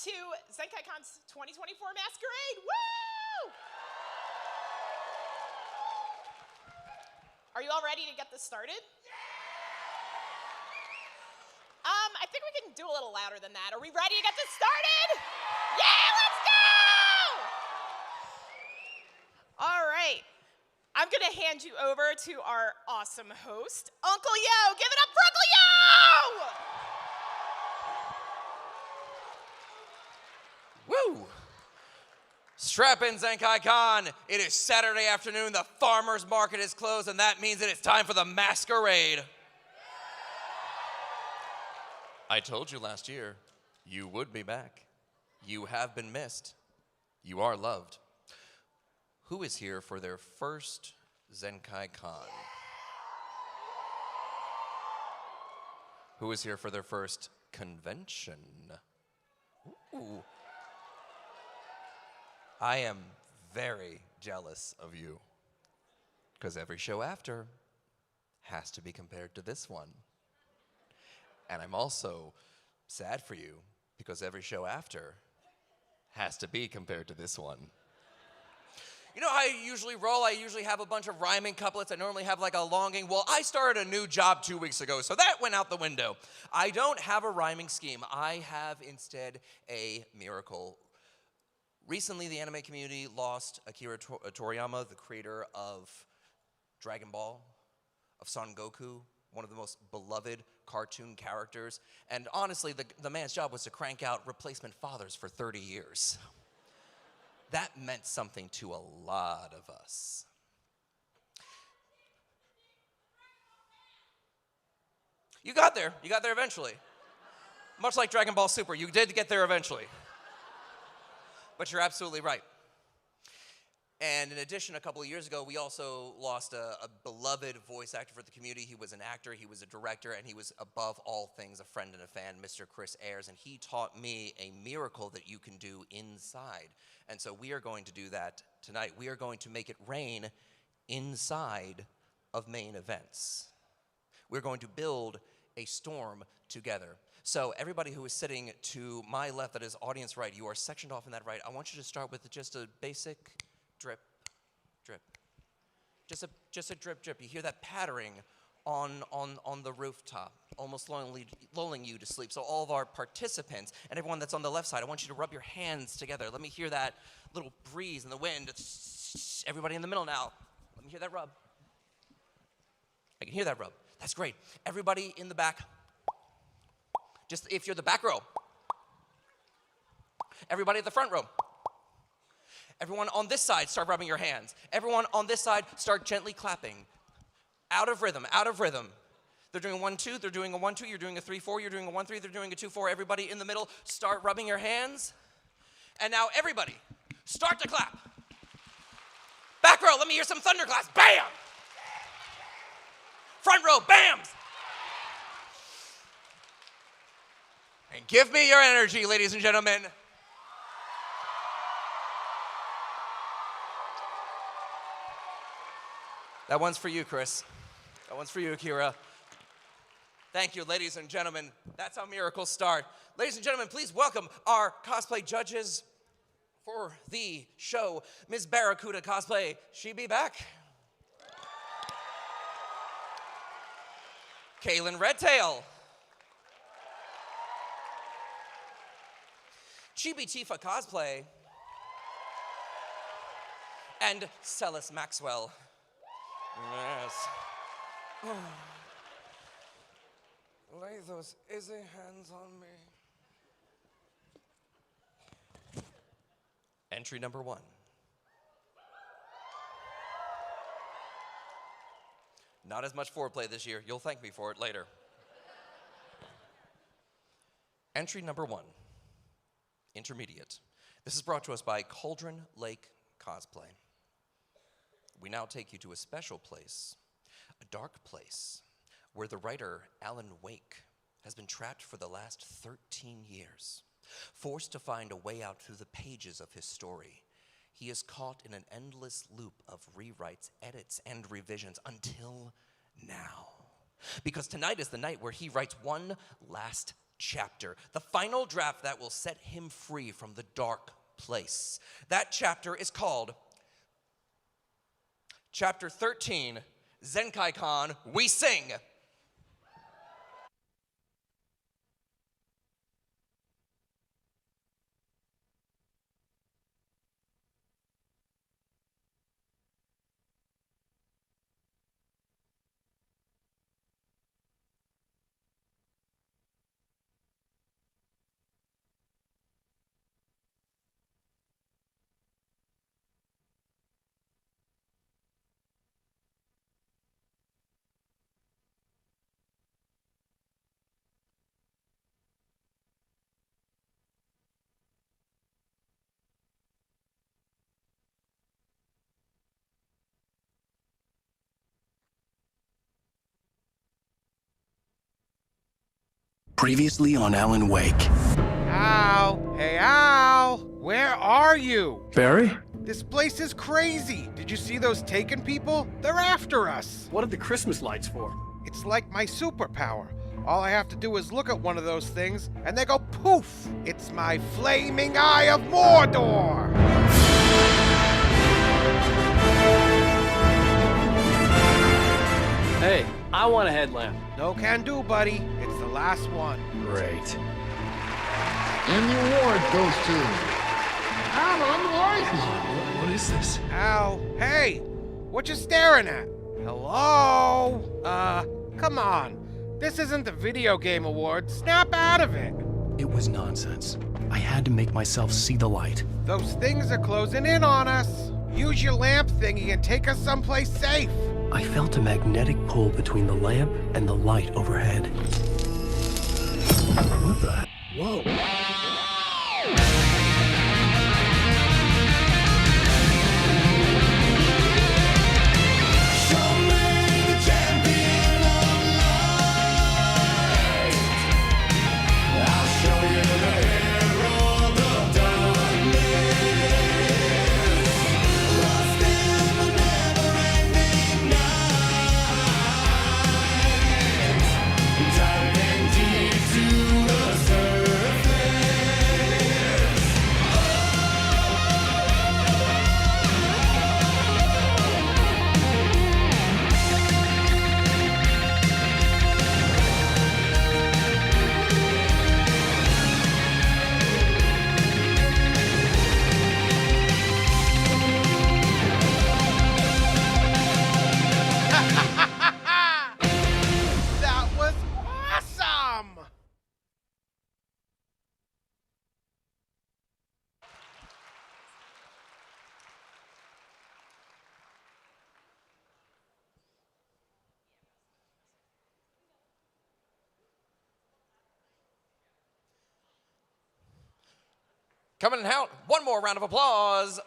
to Zenkaikon's 2024 Masquerade. Woo! Are you all ready to get this started? I think we can do a little louder than that. Are we ready to get this started? Yeah, let's go! All right. I'm going to hand you over to our awesome host, Uncle Yo. Give it up for Uncle Woo! Yo! Strap in, Zenkaikon. It is Saturday afternoon. The farmer's market is closed, and that means that it's time for the Masquerade. I told you last year, you would be back. You have been missed. You are loved. Who is here for their first Zenkaikon? Who is here for their first convention? Ooh. I am very jealous of you, because every show after has to be compared to this one. And I'm also sad for you, because every show after has to be compared to this one. You know how I usually roll? I usually have a bunch of rhyming couplets. I normally have like a longing. Well, I started a new job 2 weeks ago, so that went out the window. I don't have a rhyming scheme. I have instead a miracle. Recently, the anime community lost Akira Toriyama, the creator of Dragon Ball, of Son Goku, one of the most beloved cartoon characters. And honestly, the man's job was to crank out replacement fathers for 30 years. That meant something to a lot of us. You got there. You got there eventually. Much like Dragon Ball Super, you did get there eventually. But you're absolutely right. And in addition, a couple of years ago, we also lost a beloved voice actor for the community. He was an actor, he was a director, and he was above all things a friend and a fan, Mr. Chris Ayers. And he taught me a miracle that you can do inside. And so we are going to do that tonight. We are going to make it rain inside of main events. We're going to build a storm together. So everybody who is sitting to my left, that is audience right, you are sectioned off in that right. I want you to start with just a basic drip, drip. Just a drip, drip. You hear that pattering on the rooftop, almost lulling you to sleep. So all of our participants and everyone that's on the left side, I want you to rub your hands together. Let me hear that little breeze in the wind. Everybody in the middle now, let me hear that rub. I can hear that rub. That's great. Everybody in the back, just if you're the back row. Everybody at the front row. Everyone on this side, start rubbing your hands. Everyone on this side, start gently clapping. Out of rhythm, out of rhythm. They're doing a 1-2, they're doing a 1-2, you're doing a 3-4, you're doing a 1-3, they're doing a 2-4. Everybody in the middle, start rubbing your hands. And now everybody, start to clap. Back row, let me hear some thunderclaps. Bam! Front row, bams! And give me your energy, ladies and gentlemen. That one's for you, Chris. That one's for you, Akira. Thank you, ladies and gentlemen. That's how miracles start. Ladies and gentlemen, please welcome our cosplay judges for the show. Ms. Barracuda Cosplay, she be back. Kaylin Redtail. Chibi Tifa Cosplay. And Celis Maxwell. Yes. Lay those easy hands on me. Entry number 1. Not as much foreplay this year. You'll thank me for it later. Entry number 1. Intermediate. This is brought to us by Cauldron Lake Cosplay. We now take you to a special place, a dark place, where the writer Alan Wake has been trapped for the last 13 years. Forced to find a way out through the pages of his story, he is caught in an endless loop of rewrites, edits, and revisions until now. Because tonight is the night where he writes one last chapter, the final draft that will set him free from the dark place. That chapter is called Chapter 13, Zenkaikon, We Sing. Previously on Alan Wake. Al! Hey, Al! Where are you? Barry? This place is crazy. Did you see those Taken people? They're after us. What are the Christmas lights for? It's like my superpower. All I have to do is look at one of those things, and they go poof! It's my flaming eye of Mordor! Hey, I want a headlamp. No can do, buddy. It's the last one. Great. And the award goes to Alan Wake. What is this? Al, hey! What you staring at? Hello? Come on. This isn't the video game award. Snap out of it. It was nonsense. I had to make myself see the light. Those things are closing in on us. Use your lamp thingy and take us someplace safe. I felt a magnetic pull between the lamp and the light overhead. What the? Whoa. That was awesome! Coming out, one more round of applause.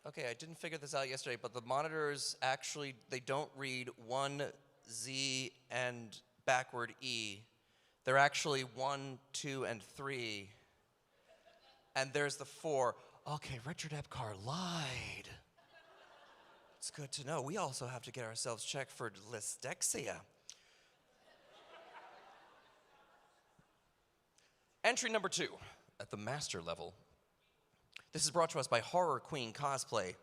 Okay, I didn't figure this out yesterday, but the monitors actually, they don't read 1 Z and backward E. They're actually 1, 2, and 3. And there's the 4. Okay, Richard Epcar lied. It's good to know. We also have to get ourselves checked for dyslexia. Entry number 2, at the master level. This is brought to us by Horror Queen Cosplay.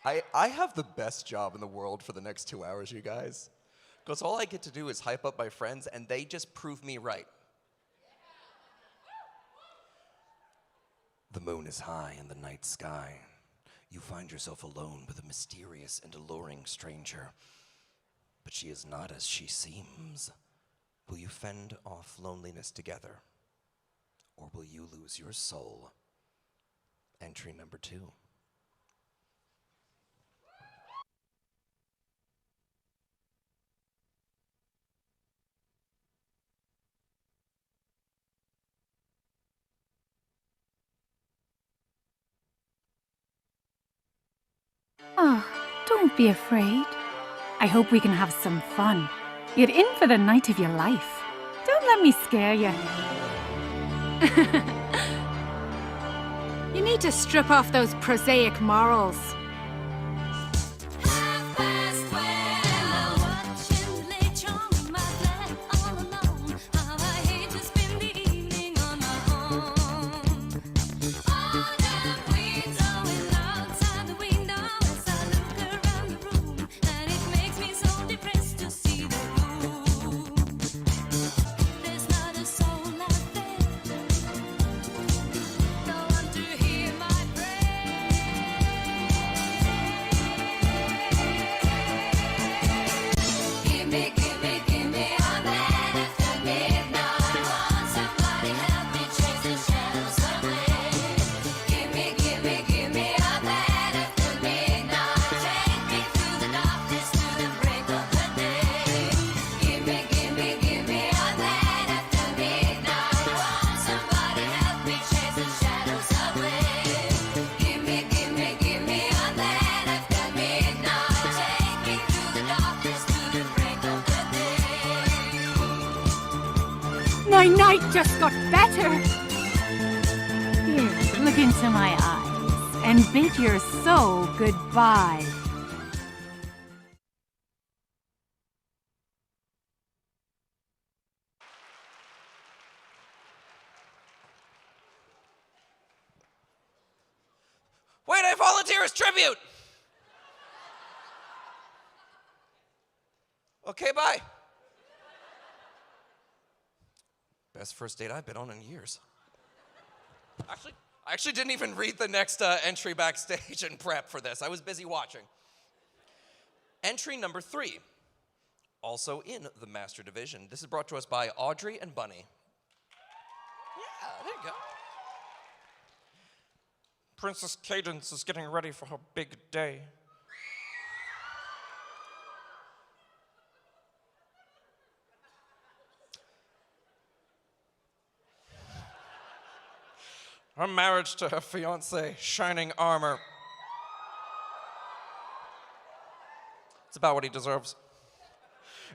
I have the best job in the world for the next 2 hours, you guys. Because all I get to do is hype up my friends, and they just prove me right. The moon is high in the night sky. You find yourself alone with a mysterious and alluring stranger. But she is not as she seems. Will you fend off loneliness together? Or will you lose your soul? Entry number 2. Oh, don't be afraid. I hope we can have some fun. You're in for the night of your life. Don't let me scare you. You need to strip off those prosaic morals. My night just got better. Here, look into my eyes and bid your soul goodbye. Wait, I volunteer as tribute! Okay, bye. Best first date I've been on in years. I actually didn't even read the next entry backstage and prep for this. I was busy watching. Entry number 3, also in the Master Division. This is brought to us by Audrey and Bunny. Yeah, there you go. Princess Cadence is getting ready for her big day. Her marriage to her fiancé, Shining Armor. It's about what he deserves.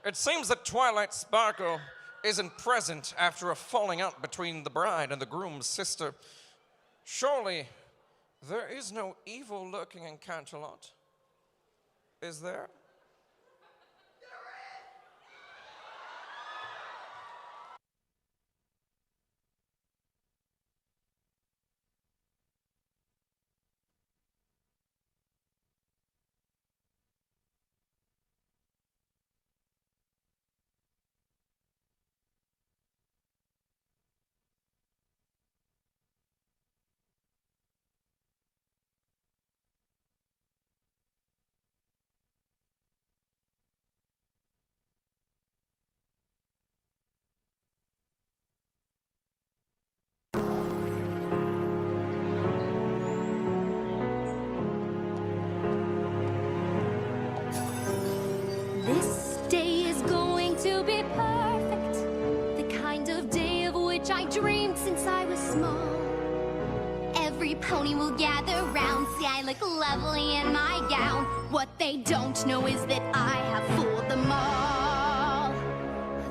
It seems that Twilight Sparkle isn't present after a falling out between the bride and the groom's sister. Surely, there is no evil lurking in Canterlot, is there? This day is going to be perfect. The kind of day of which I dreamed since I was small. Every pony will gather round. See, I look lovely in my gown. What they don't know is that I have fooled them all.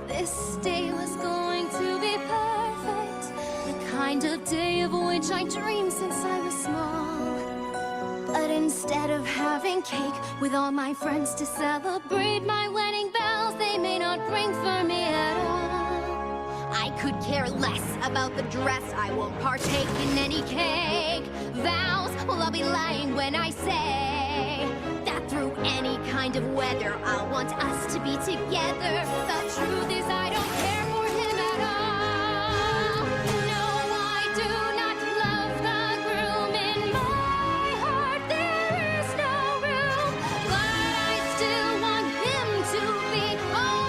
This day was going to be perfect. The kind of day of which I dreamed since I was small. But instead of having cake with all my friends to celebrate my wedding bells, they may not ring for me at all. I could care less about the dress, I won't partake in any cake. Vows, well, I'll be lying when I say that through any kind of weather, I'll want us to be together. The truth is I don't care for him at all. No, I do not love the groom in my heart. There is no room, but I still want him to be all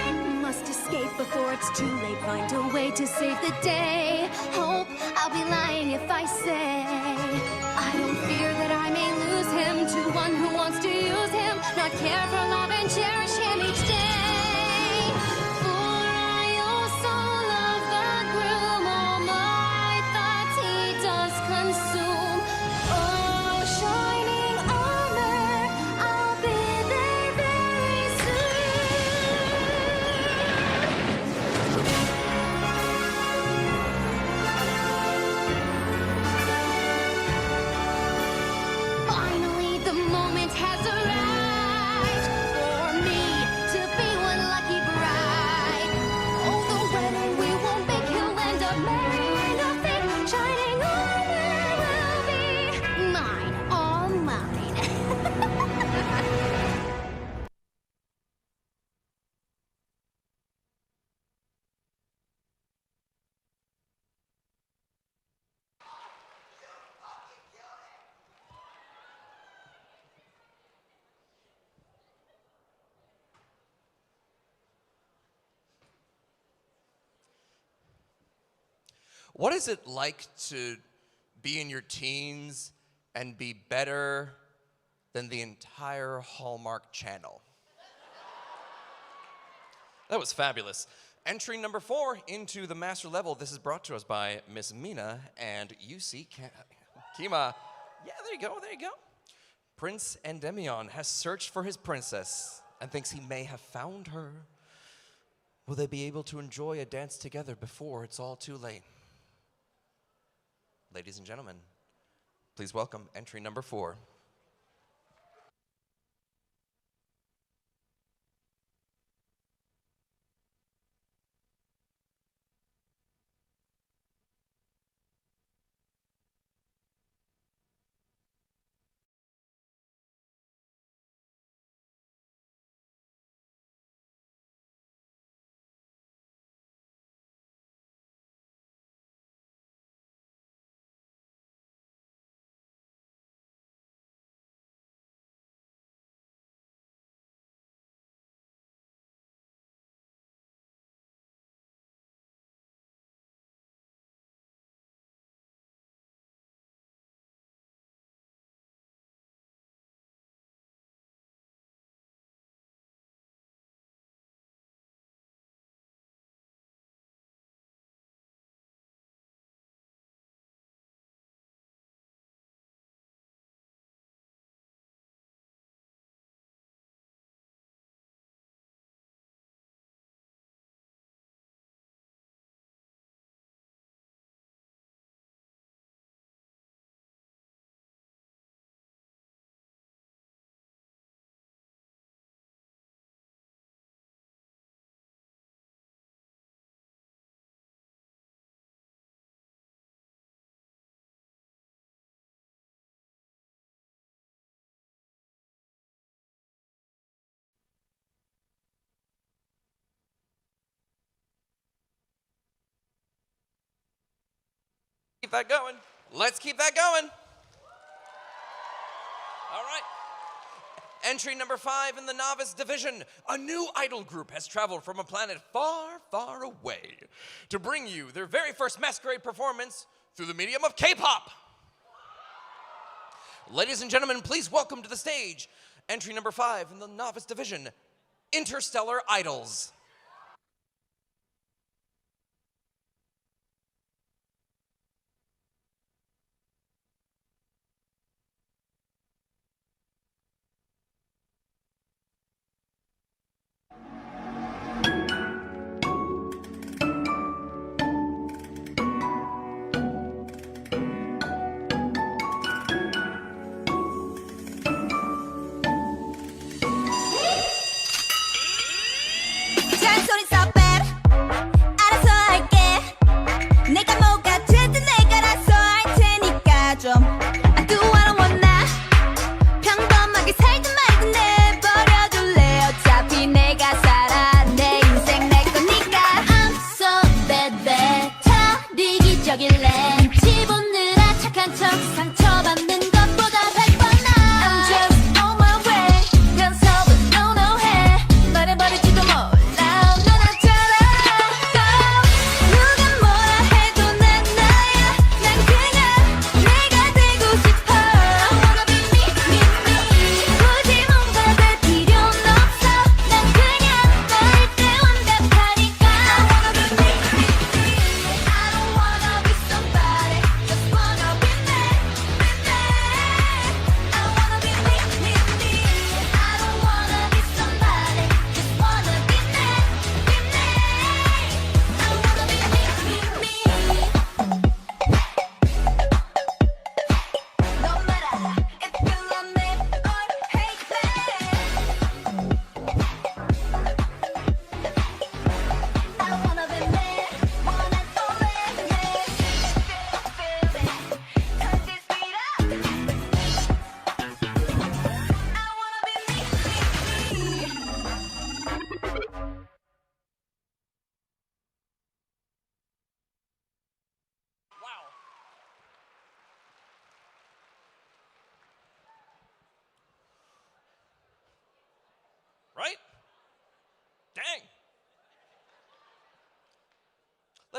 mine. Must escape before it's too late. Find a way to save the day. Hope I'll be lying if I say I don't fear that I may lose him to one who wants to use him, not care for love and cherish him each day. For I also love the groom, all my thoughts he does consume. Oh, shining armor, I'll be there very soon. What is it like to be in your teens and be better than the entire Hallmark Channel? That was fabulous. Entry number 4 into the master level. This is brought to us by Miss Mina and UC Kima. Yeah, there you go, there you go. Prince Endymion has searched for his princess and thinks he may have found her. Will they be able to enjoy a dance together before it's all too late? Ladies and gentlemen, please welcome entry number 4. Keep that going. Let's keep that going. All right. Entry number 5 in the novice division. A new idol group has traveled from a planet far, far away to bring you their very first Masquerade performance through the medium of K-pop. Ladies and gentlemen, please welcome to the stage entry number 5 in the novice division, Interstellar Idols.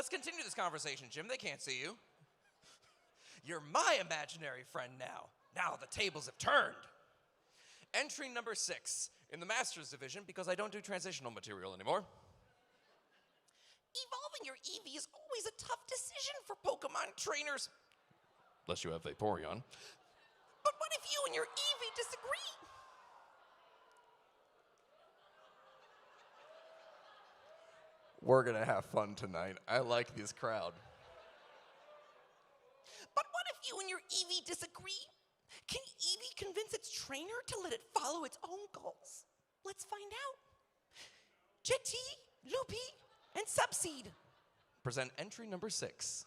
let's continue this conversation, Jim. They can't see you. You're my imaginary friend now. Now the tables have turned. Entry number 6 in the Masters Division, because I don't do transitional material anymore. Evolving your Eevee is always a tough decision for Pokemon trainers. Unless you have Vaporeon. But what if you and your Eevee disagree? We're gonna have fun tonight. I like this crowd. But what if you and your Eevee disagree? Can Eevee convince its trainer to let it follow its own goals? Let's find out. Jetty, Loopy, and Subseed present entry number 6.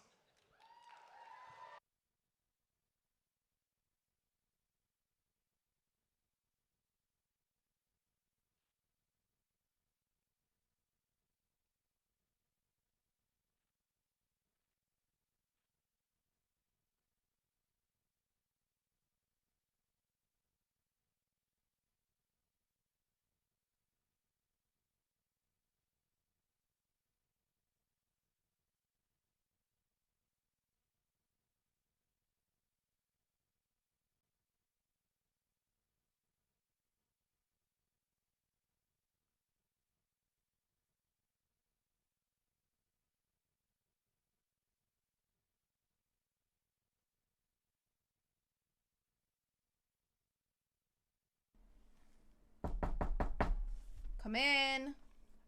Come in.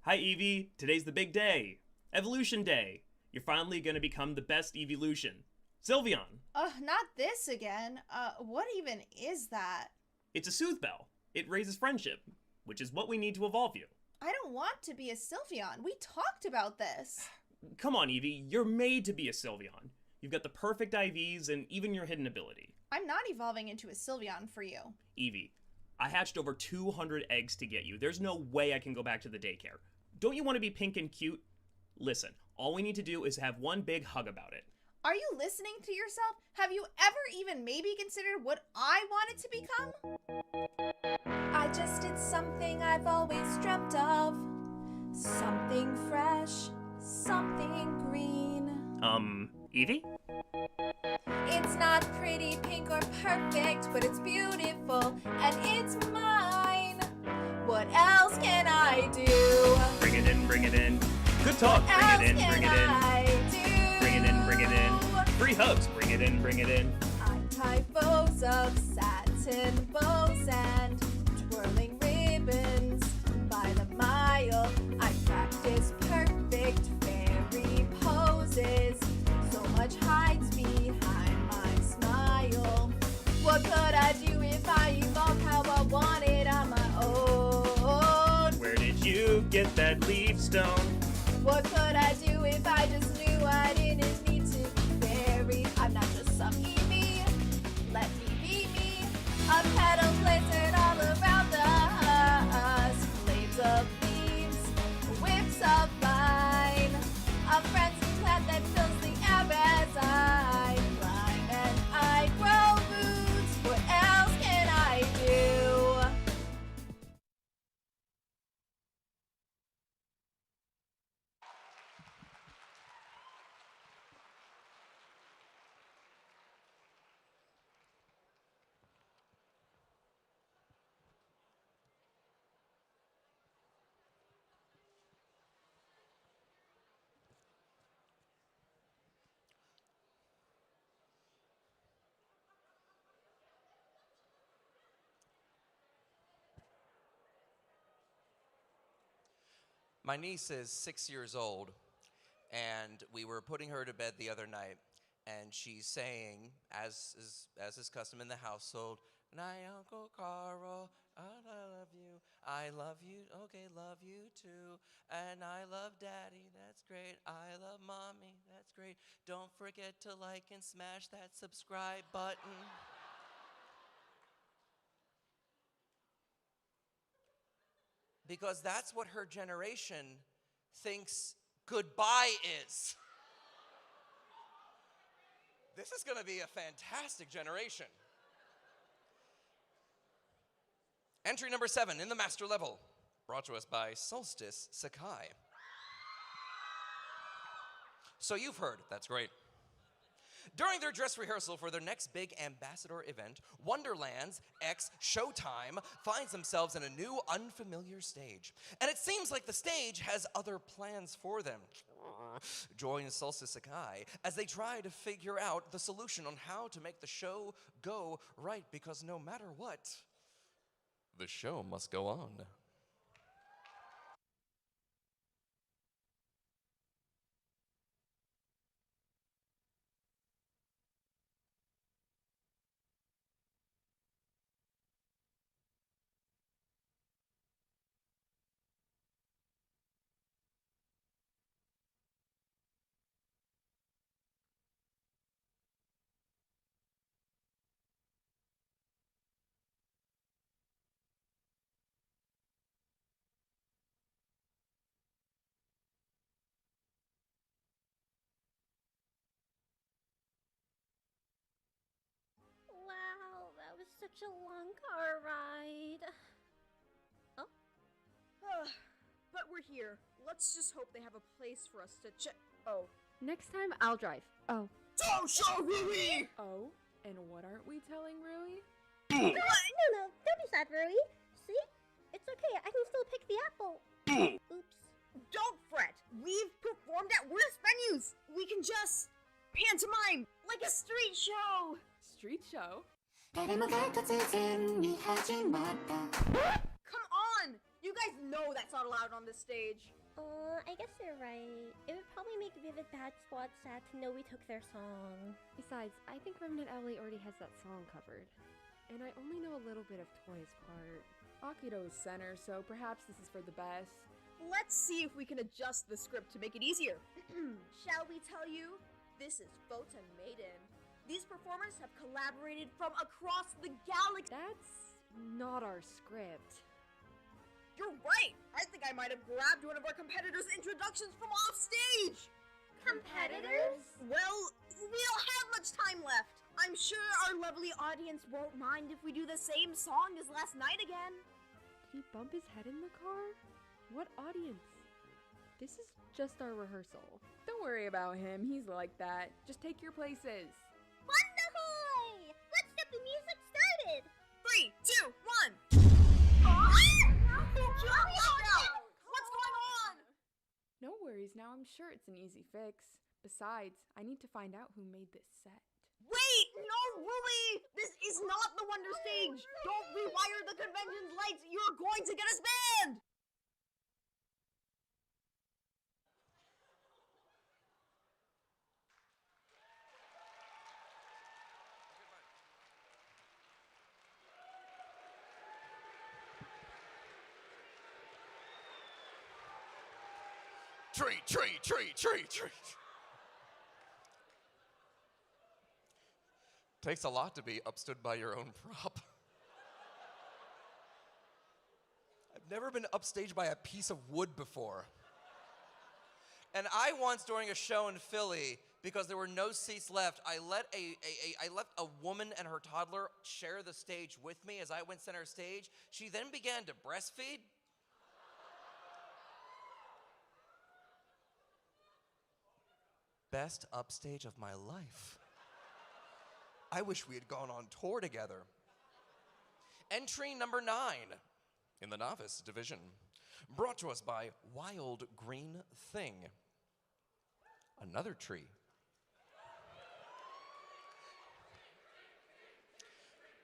Hi, Eevee. Today's the big day. Evolution Day. You're finally gonna become the best evolution. Sylveon. Not this again. What even is that? It's a Soothe Bell. It raises friendship, which is what we need to evolve you. I don't want to be a Sylveon. We talked about this. Come on, Eevee. You're made to be a Sylveon. You've got the perfect IVs and even your hidden ability. I'm not evolving into a Sylveon for you. Eevee, I hatched over 200 eggs to get you. There's no way I can go back to the daycare. Don't you want to be pink and cute? Listen, all we need to do is have one big hug about it. Are you listening to yourself? Have you ever even maybe considered what I wanted to become? I just did something I've always dreamt of. Something fresh, something green. Eevee? It's not pretty, pink, or perfect, but it's beautiful, and it's mine. What else can I do? Bring it in, bring it in. Good talk, bring it in, bring it in. Bring it in, bring it in. Free hugs, bring it in, bring it in. I tie bows of satin bows and twirling ribbons by the mile. I practice perfect fairy poses. So much hides behind my smile. What could I do if I evolved how I wanted on my own? Where did you get that leaf stone? What could I do if I just knew I didn't need to be fairy? I'm not just some Eevee. Let me be me. A petal blizzard all around us. Blades of leaves, whips of vine. A frenzy plant that fills the air as I climb and I grow roots. What else can I do? My niece is 6 years old, and we were putting her to bed the other night, and she's saying, as is custom in the household, "Night, Uncle Carl, I love you, okay, love you too, and I love Daddy, that's great, I love Mommy, that's great, don't forget to like and smash that subscribe button." Because that's what her generation thinks goodbye is. This is gonna be a fantastic generation. Entry number 7 in the master level, brought to us by Solstice Sakai. So you've heard, that's great. During their dress rehearsal for their next big ambassador event, Wonderland's ex Showtime finds themselves in a new, unfamiliar stage. And it seems like the stage has other plans for them. Join Solstice Sakai as they try to figure out the solution on how to make the show go right, because no matter what, the show must go on. Wow, that was such a long car ride. Oh? But we're here. Let's just hope they have a place for us to check. Oh. Next time, I'll drive. Oh. Don't show Rui! Oh? And what aren't we telling Rui? No, don't be sad, Rui. See? It's okay, I can still pick the apple. Oops. Don't fret. We've performed at worse venues. We can just pantomime like a street show. Street show? Come on! You guys know that's not allowed on this stage. I guess you're right. It would probably make Vivid Bad Squad sad to know we took their song. Besides, I think Remnant Alley already has that song covered. And I only know a little bit of Toy's part. Akito is center, so perhaps this is for the best. Let's see if we can adjust the script to make it easier. Shall we tell you? This is Photon Maiden. These performers have collaborated from across the galaxy. That's not our script. You're right! I think I might have grabbed one of our competitors' introductions from off stage! Competitors? Well, we don't have much time left. I'm sure our lovely audience won't mind if we do the same song as last night again. Did he bump his head in the car? What audience? This is just our rehearsal. Don't worry about him, he's like that. Just take your places. Wonderhoy! Let's get the music started! 3, 2, 1! What's going on? No worries, now I'm sure it's an easy fix. Besides, I need to find out who made this set. Wait! No, Rui! This is not the Wonder Stage! Don't rewire the convention's lights! You're going to get us banned! Tree. Takes a lot to be upstood by your own prop. I've never been upstaged by a piece of wood before. And I once, during a show in Philly, because there were no seats left, I let a woman and her toddler share the stage with me as I went center stage. She then began to breastfeed. Best upstage of my life. I wish we had gone on tour together. Entry number 9 in the novice division, brought to us by Wild Green Thing. Another tree.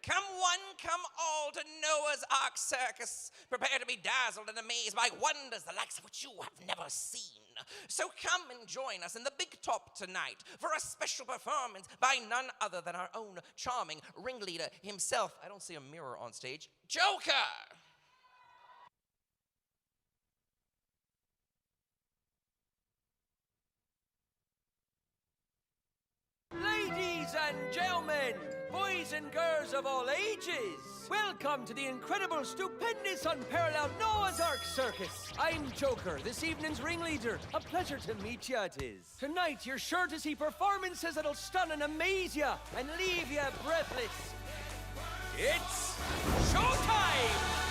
Come one, come all to Noah's Ark Circus. Prepare to be dazzled and amazed by wonders the likes of which you have never seen. So come and join us in the Big Top tonight for a special performance by none other than our own charming ringleader himself. I don't see a mirror on stage. Joker! Ladies and gentlemen, boys and girls of all ages, welcome to the incredible, stupendous, unparalleled Noah's Ark Circus. I'm Joker, this evening's ringleader. A pleasure to meet ya it is. Tonight, you're sure to see performances that'll stun and amaze ya and leave ya breathless. It's showtime!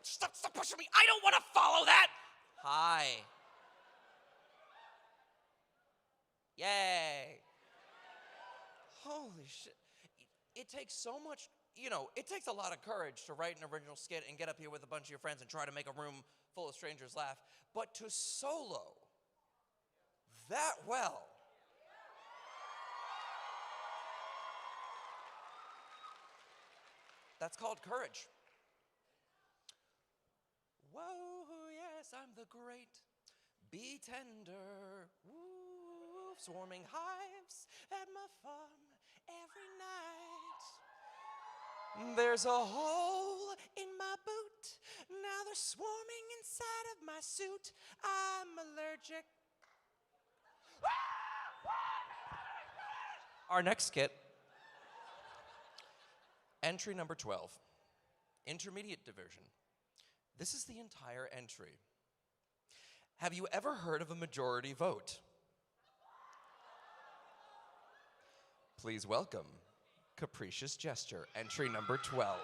Stop pushing me. I don't want to follow that. Hi. Yay. Holy shit. It takes so much, it takes a lot of courage to write an original skit and get up here with a bunch of your friends and try to make a room full of strangers laugh. But to solo that well, that's called courage. Whoa, yes, I'm the great bee tender. Woo, swarming hives at my farm every night. There's a hole in my boot. Now they're swarming inside of my suit. I'm allergic. Our next skit, entry number 12, intermediate division. This is the entire entry. Have you ever heard of a majority vote? Please welcome Capricious Gesture, entry number 12.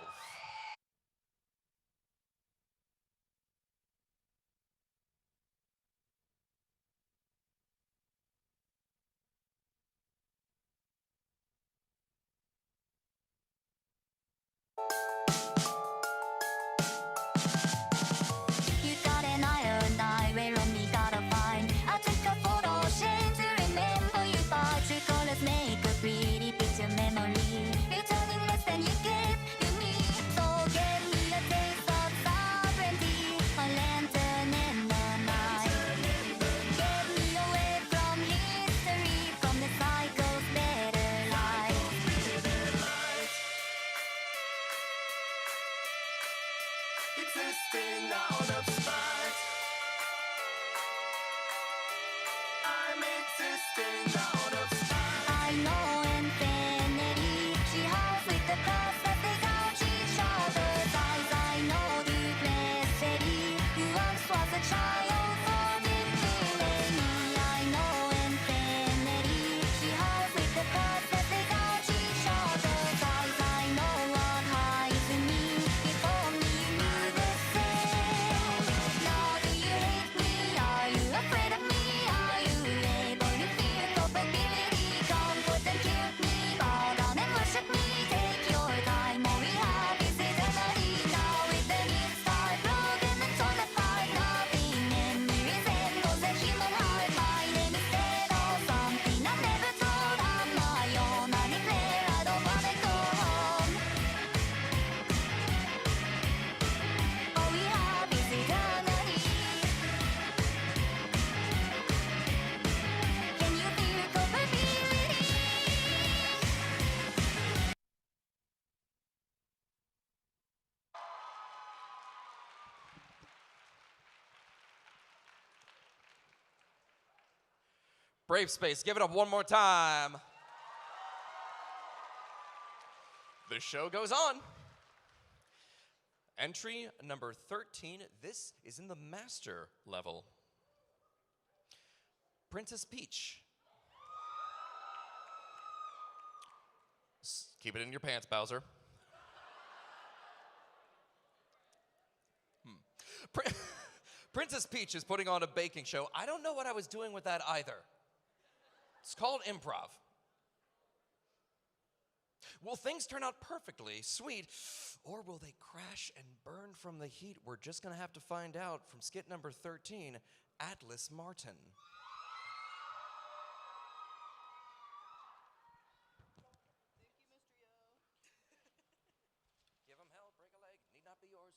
You got an iron eye, where only gotta find. I took a photo, shame to remember you by. True colors make a pretty picture memory. Returning less than you gave to me. So give me a taste of sovereignty, a lantern in the night. Get me away from history, from the cycle's better life. Existing out of spite. I'm existing out of spite. I know infinity. She hides with the past that they gouge each other's eyes. I know duplicity. You once was a child for divinity. I know infinity. She hides with the past that they gouge each other's eyes. I know what hides in me. If only you knew the same. Now do you hate me? Are you afraid of me? Are you able to feel culpability? Come put and kill me. Bow down and worship me. Take your time. All we have is eternity. Now with the new start, broken and torn apart. Nothing in me resembles a human heart. My name is dead or something I never told. I'm my own. I declare I don't wanna go home. All we have is eternity. Can you feel culpability? Brave Space, give it up one more time. The show goes on. Entry number 13. This is in the master level. Princess Peach. Keep it in your pants, Bowser. Princess Peach is putting on a baking show. I don't know what I was doing with that either. It's called improv. Will things turn out perfectly sweet, or will they crash and burn from the heat? We're just going to have to find out from skit number 13, Atlas Martin. Give him hell, break a leg, need not be yours.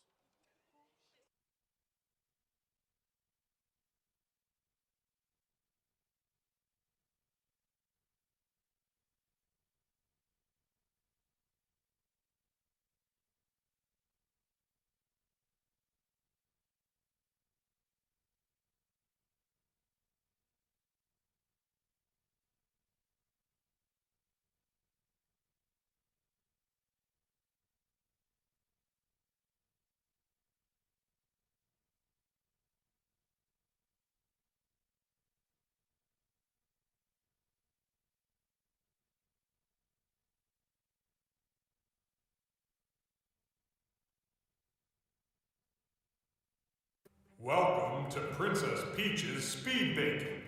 Welcome to Princess Peach's Speed Baking.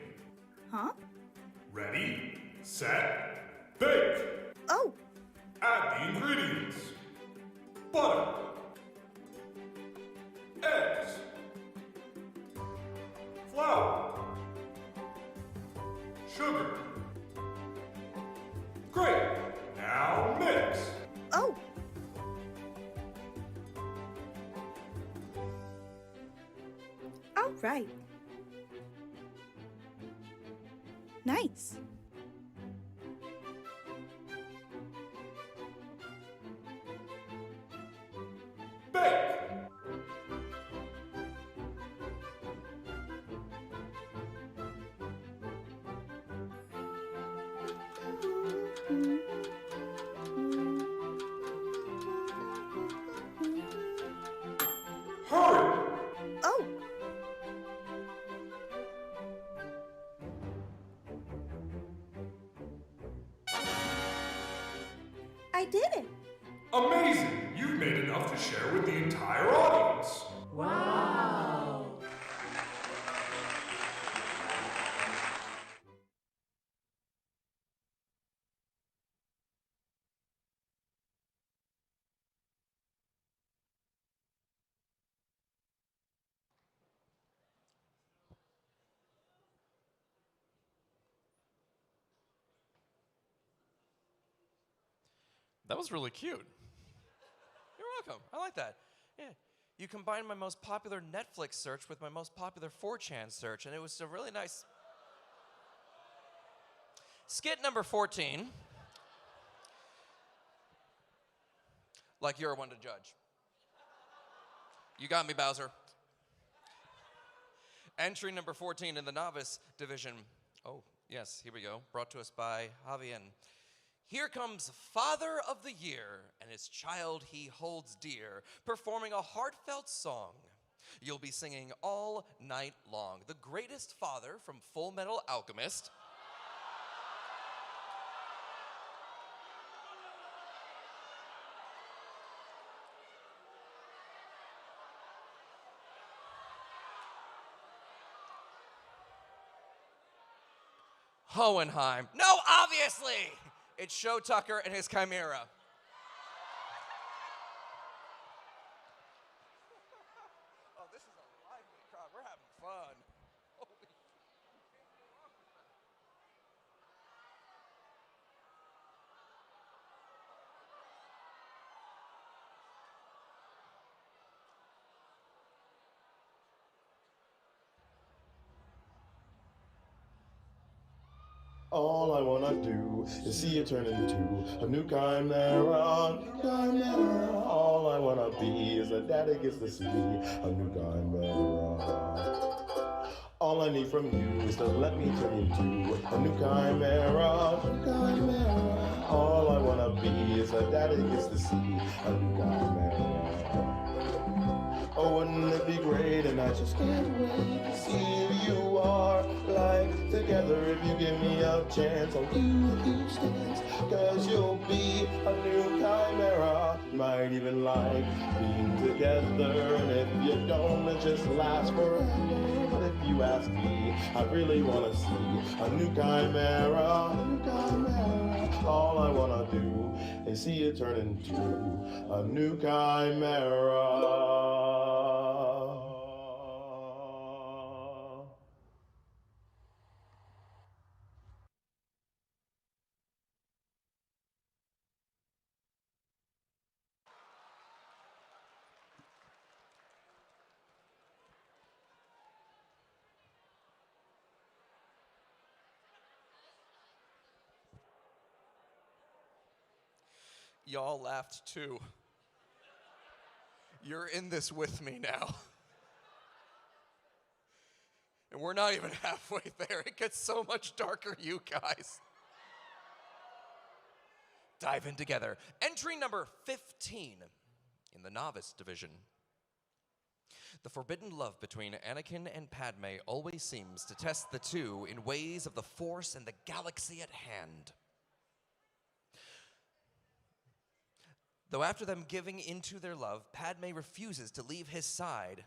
Huh? Ready, set, bake! Oh! Add the ingredients. Butter. Eggs. Flour. Sugar. Great! Now mix. Oh! All right. Nice. Bake. Hurry! Oh! I did it! Amazing! You've made enough to share with the entire audience. Wow. That was really cute. You're welcome. I like that. Yeah. You combined my most popular Netflix search with my most popular 4chan search, and it was a really nice. Skit number 14. Like you're one to judge. You got me, Bowser. Entry number 14 in the novice division. Oh, yes, here we go. Brought to us by Javier. Here comes Father of the Year and his child he holds dear, performing a heartfelt song. You'll be singing all night long. The greatest father from Full Metal Alchemist. Hohenheim. No, obviously! It's Show Tucker and his Chimera. Oh, this is a lively crowd. We're having fun. Holy. All I wanna do is see you turn into a new chimera, new chimera. All I wanna be is a daddy gets to see a new chimera. All I need from you is to let me turn into a new chimera, new chimera. All I wanna be is a daddy gets to see a new chimera. Oh, wouldn't it be great? And I just can't wait to see who you are. Like together, if you give me a chance, I'll do a huge dance. Cause you'll be a new chimera. Might even like being together. And if you don't, it just lasts forever. But if you ask me, I really wanna see a new chimera, a new chimera. All I wanna do is see you turn into a new chimera. Y'all laughed too. You're in this with me now. And we're not even halfway there. It gets so much darker, you guys. Dive in together. Entry number 15 in the novice division. The forbidden love between Anakin and Padme always seems to test the two in ways of the Force and the galaxy at hand. Though after them giving into their love, Padme refuses to leave his side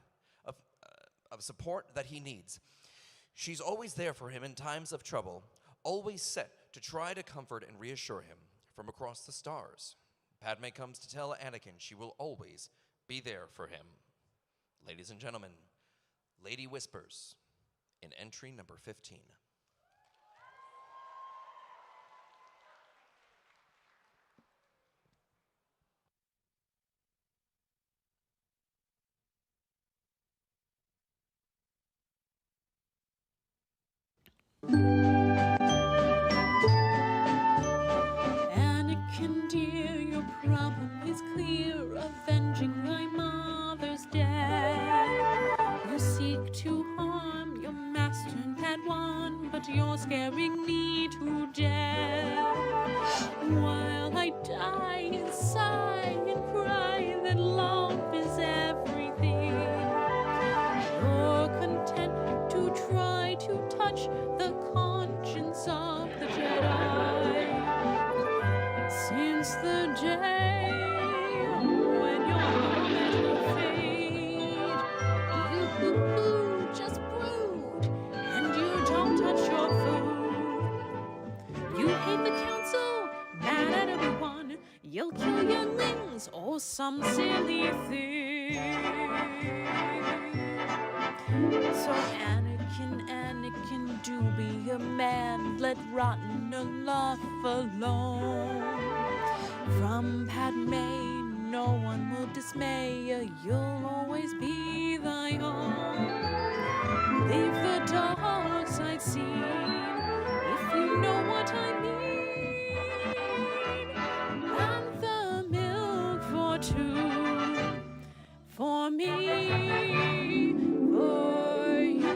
of of support that he needs. She's always there for him in times of trouble, always set to try to comfort and reassure him from across the stars. Padme comes to tell Anakin she will always be there for him. Ladies and gentlemen, Lady Whispers in entry number 15. Anakin, dear, your problem is clear, avenging my mother's death. You seek to harm your master Padawan, but you're scaring me to death. While I die inside and cry that love is everything, you're content to try to touch the conscience of the Jedi. Since the day when you're met your fate, you just brood and you don't touch your food. You hate the council, mad at everyone. You'll kill younglings or some silly thing. So Anakin, do be a man. Let rotten love alone. From Padme, no one will dismay you. You'll always be thy own. Leave the dark side scene if you know what I mean. And the milk for two, for me, for you.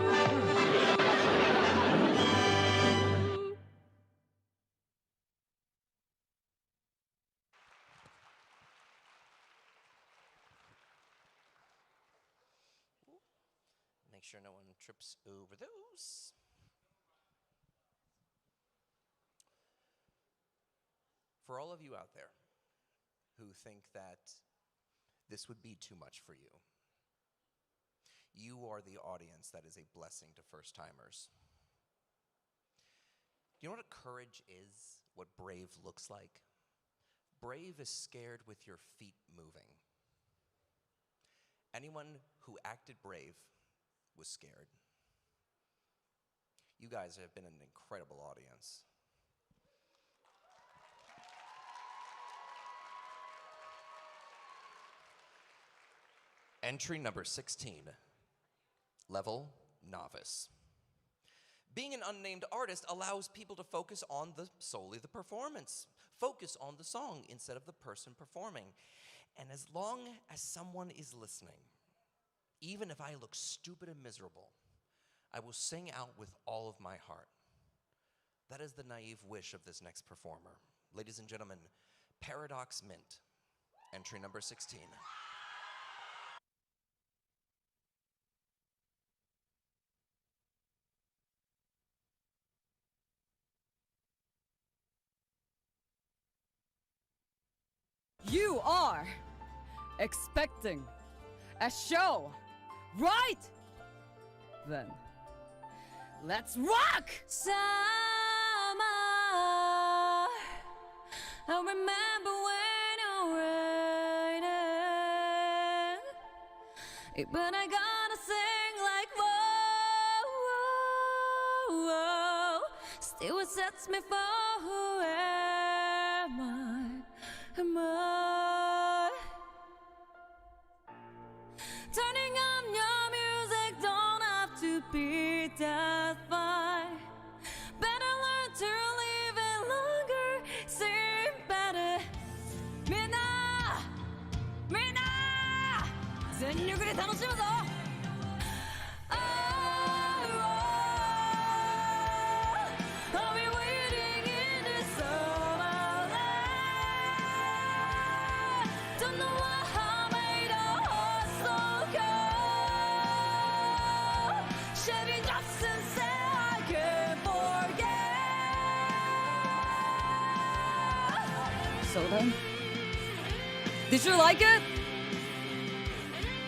Make sure no one trips over those. For all of you out there who think that this would be too much for you, you are the audience that is a blessing to first-timers. Do you know what courage is? What brave looks like? Brave is scared with your feet moving. Anyone who acted brave was scared. You guys have been an incredible audience. Entry number 16, level novice. Being an unnamed artist allows people to focus on solely the performance. Focus on the song instead of the person performing. And as long as someone is listening, even if I look stupid and miserable, I will sing out with all of my heart. That is the naive wish of this next performer. Ladies and gentlemen, Paradox Mint, entry number 16. You are expecting a show, right? Then, let's rock! Summer, I remember when you were it, but I gotta sing like whoa, whoa, whoa. Still it sets me for who am I? Turning on your music don't have to be that fine. Better learn to leave it longer, seem better. Minna, 全力で楽しむぞ。I'll be waiting in the summer land. Don't know how made a heart so cold. Chevy Johnson said I can't forget. So then, did you like it?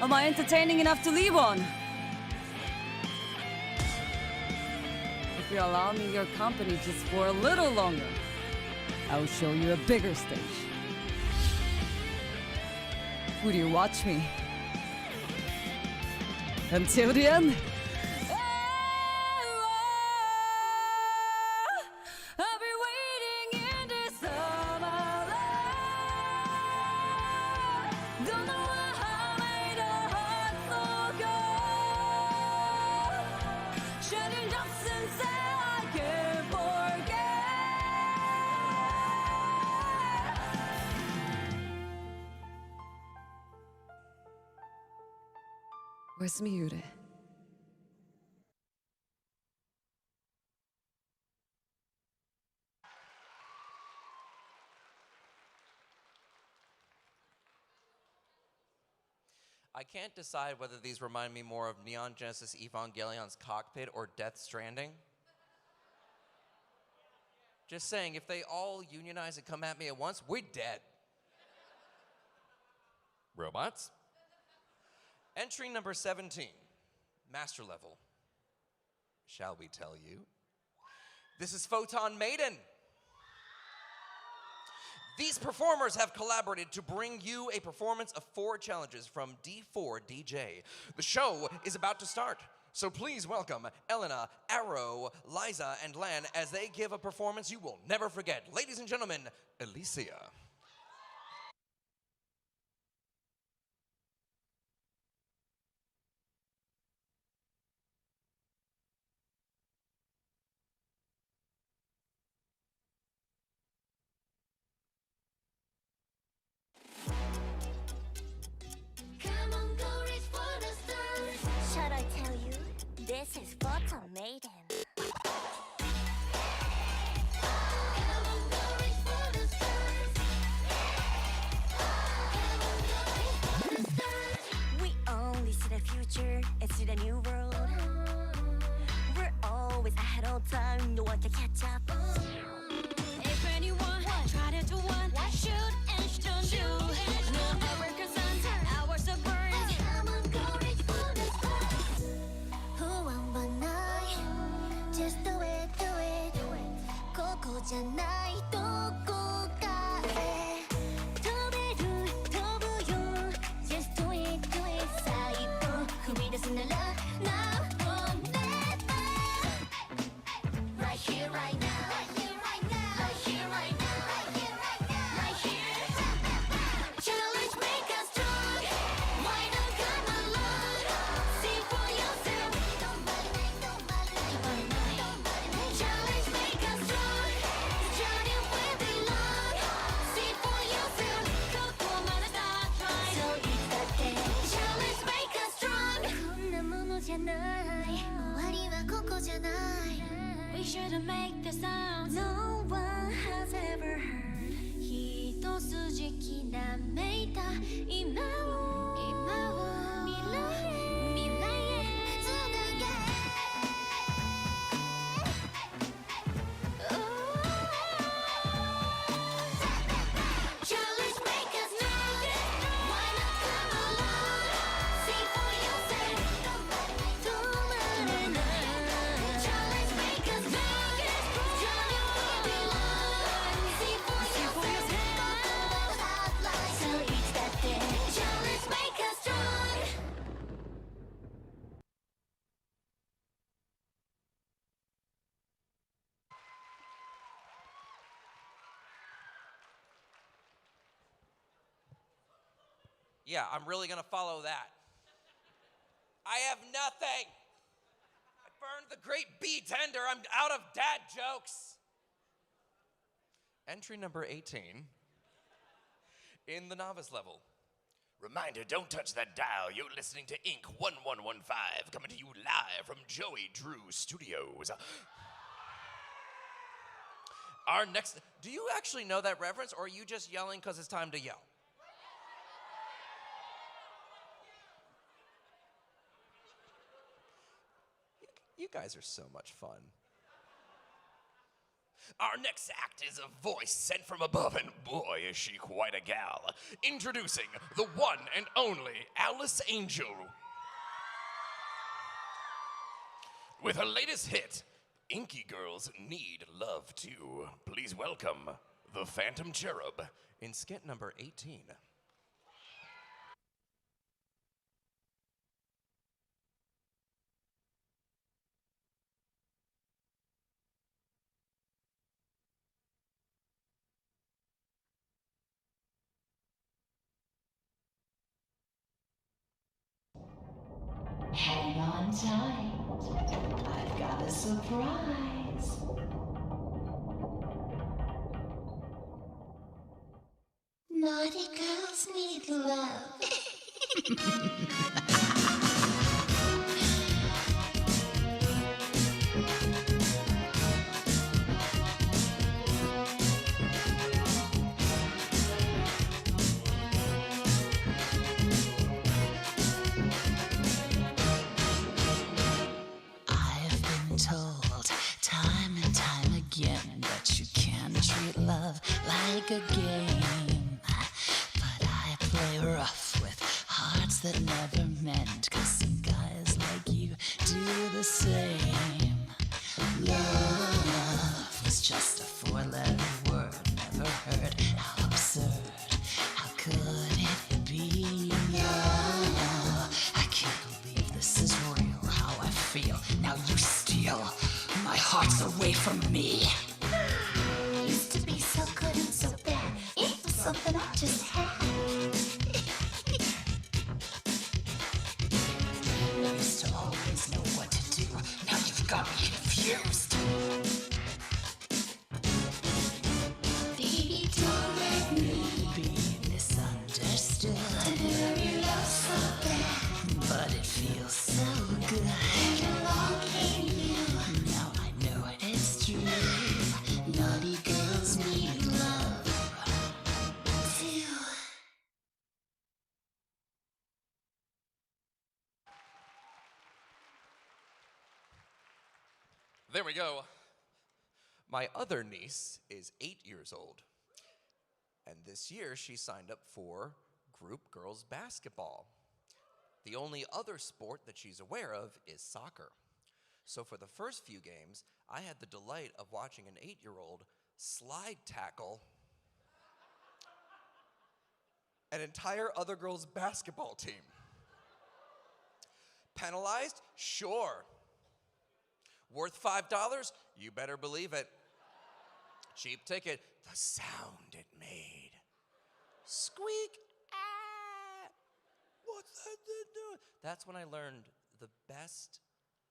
Am I entertaining enough to leave on? If you allow me your company just for a little longer, I will show you a bigger stage. Will you watch me? Until the end? I'll be waiting in the summer love. Don't know how made a heart so good. Shutting up since I can't forget. Where's Miure? I can't decide whether these remind me more of Neon Genesis Evangelion's cockpit or Death Stranding. Just saying, if they all unionize and come at me at once, we're dead. Robots? Entry number 17, master level. Shall we tell you? This is Photon Maiden. These performers have collaborated to bring you a performance of 4 challenges from D4 DJ. The show is about to start, so please welcome Elena, Arrow, Liza, and Lan as they give a performance you will never forget. Ladies and gentlemen, Alicia. Come on, go reach for the stars. Should I tell you? This is Photon Maiden. Come on, go reach for the stars. Come on, go reach for the stars. We only see the future and see the new world. We're always ahead of time, no one can catch up. If anyone try to do one, shoot and don't do. No other concerns, ours are burned. Come on, go reach for the stars. Who won but night? Just do it, do it. ここじゃないどこかへ飛べる飛ぶよ Just do it, do it 最後踏み出すなら Now or never Right here, right now Right here, right now Right here, right now Right here, right now Right here Challenge make us strong Why not come along See for yourself Challenge make us strong The journey will be long See for yourself ここまで start right So it's that day Challenge make us strong こんなものじゃない終わりはここじゃない We shouldn't make the sound No one has ever heard 一筋きらめいた今を未来へつなげ Challenge make us strong Why not come along See for yourself 止まれない Challenge make us strong Journey will be long See for yourself So it's that day Challenge make us strong Yeah, I'm really gonna follow that. I have nothing. I burned the great bee tender. I'm out of dad jokes. Entry number 18 in the novice level. Reminder, don't touch that dial. You're listening to Inc. 1115, coming to you live from Joey Drew Studios. Our next, do you actually know that reference, or are you just yelling because it's time to yell? You guys are so much fun. Our next act is a voice sent from above, and boy, is she quite a gal. Introducing the one and only Alice Angel. With her latest hit, Inky girls need love too. Please welcome the Phantom Cherub in skit number 18. Hang on tight. I've got a surprise. Naughty girls need love. I've been told time and time again that you can't treat love like a game. But I play rough with hearts that never meant, 'cause some guys like you do the same. Love was just a four-letter word, never heard. How absurd, how could it be? No, I can't believe this is real, how I feel. Now you steal my heart's away from me. Used to be so good and so bad. It was something I just had. Used to always know what to do. Now you've got me confused. Baby, don't let me be misunderstood. Temporary love so bad, but it feels so good. And along came you. Now I know it's true. Naughty girls need love too. There we go. My other niece is 8 years old. And this year she signed up for group girls basketball. The only other sport that she's aware of is soccer. So for the first few games, I had the delight of watching an 8-year-old slide tackle an entire other girls basketball team. Penalized? Sure. Worth $5? You better believe it. Cheap ticket. The sound it made. Squeak. Ah. What's that doing? That's when I learned the best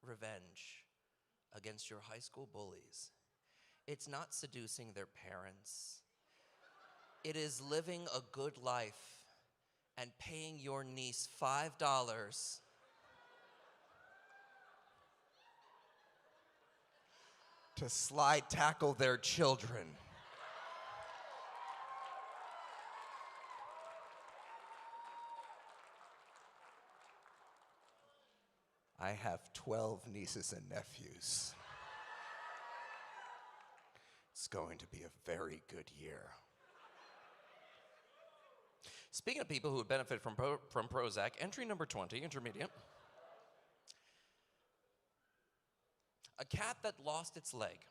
revenge against your high school bullies. It's not seducing their parents. It is living a good life and paying your niece $5 to slide tackle their children. I have 12 nieces and nephews. It's going to be a very good year. Speaking of people who would benefit from Prozac, entry number 20, intermediate. A cat that lost its leg.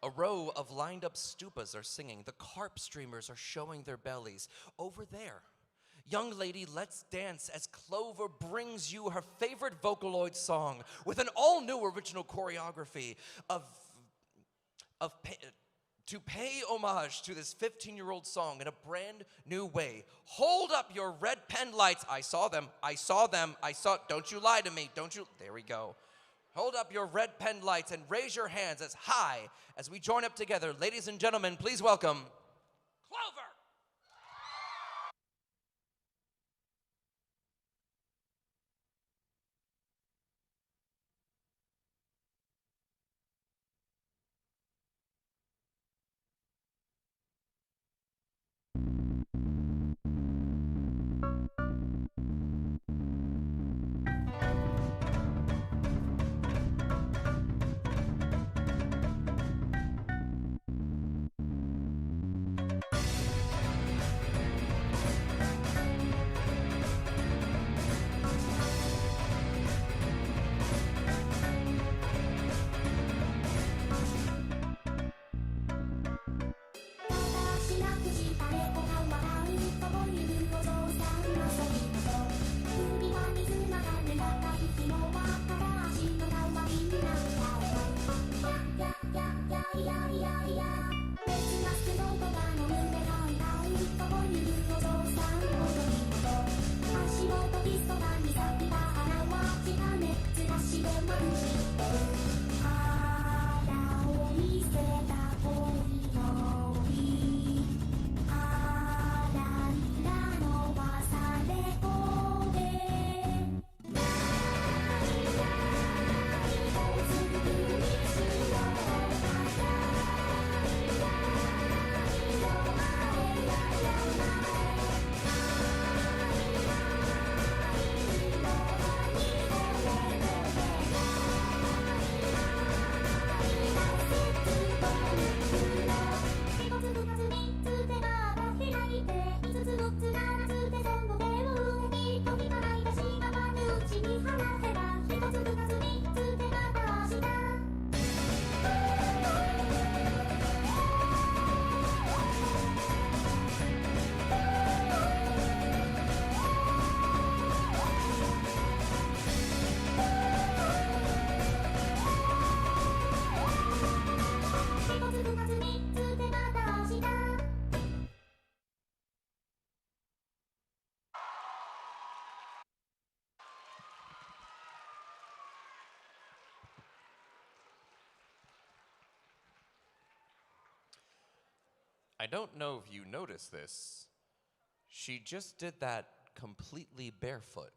A row of lined up stupas are singing. The carp streamers are showing their bellies. Over there, young lady, let's dance as Clover brings you her favorite Vocaloid song with an all-new original choreography to pay homage to this 15-year-old song in a brand new way. Hold up your red pen lights. I saw them. Don't you lie to me. There we go. Hold up your red pen lights and raise your hands as high as we join up together. Ladies and gentlemen, please welcome Clover. I don't know if you noticed this. She just did that completely barefoot.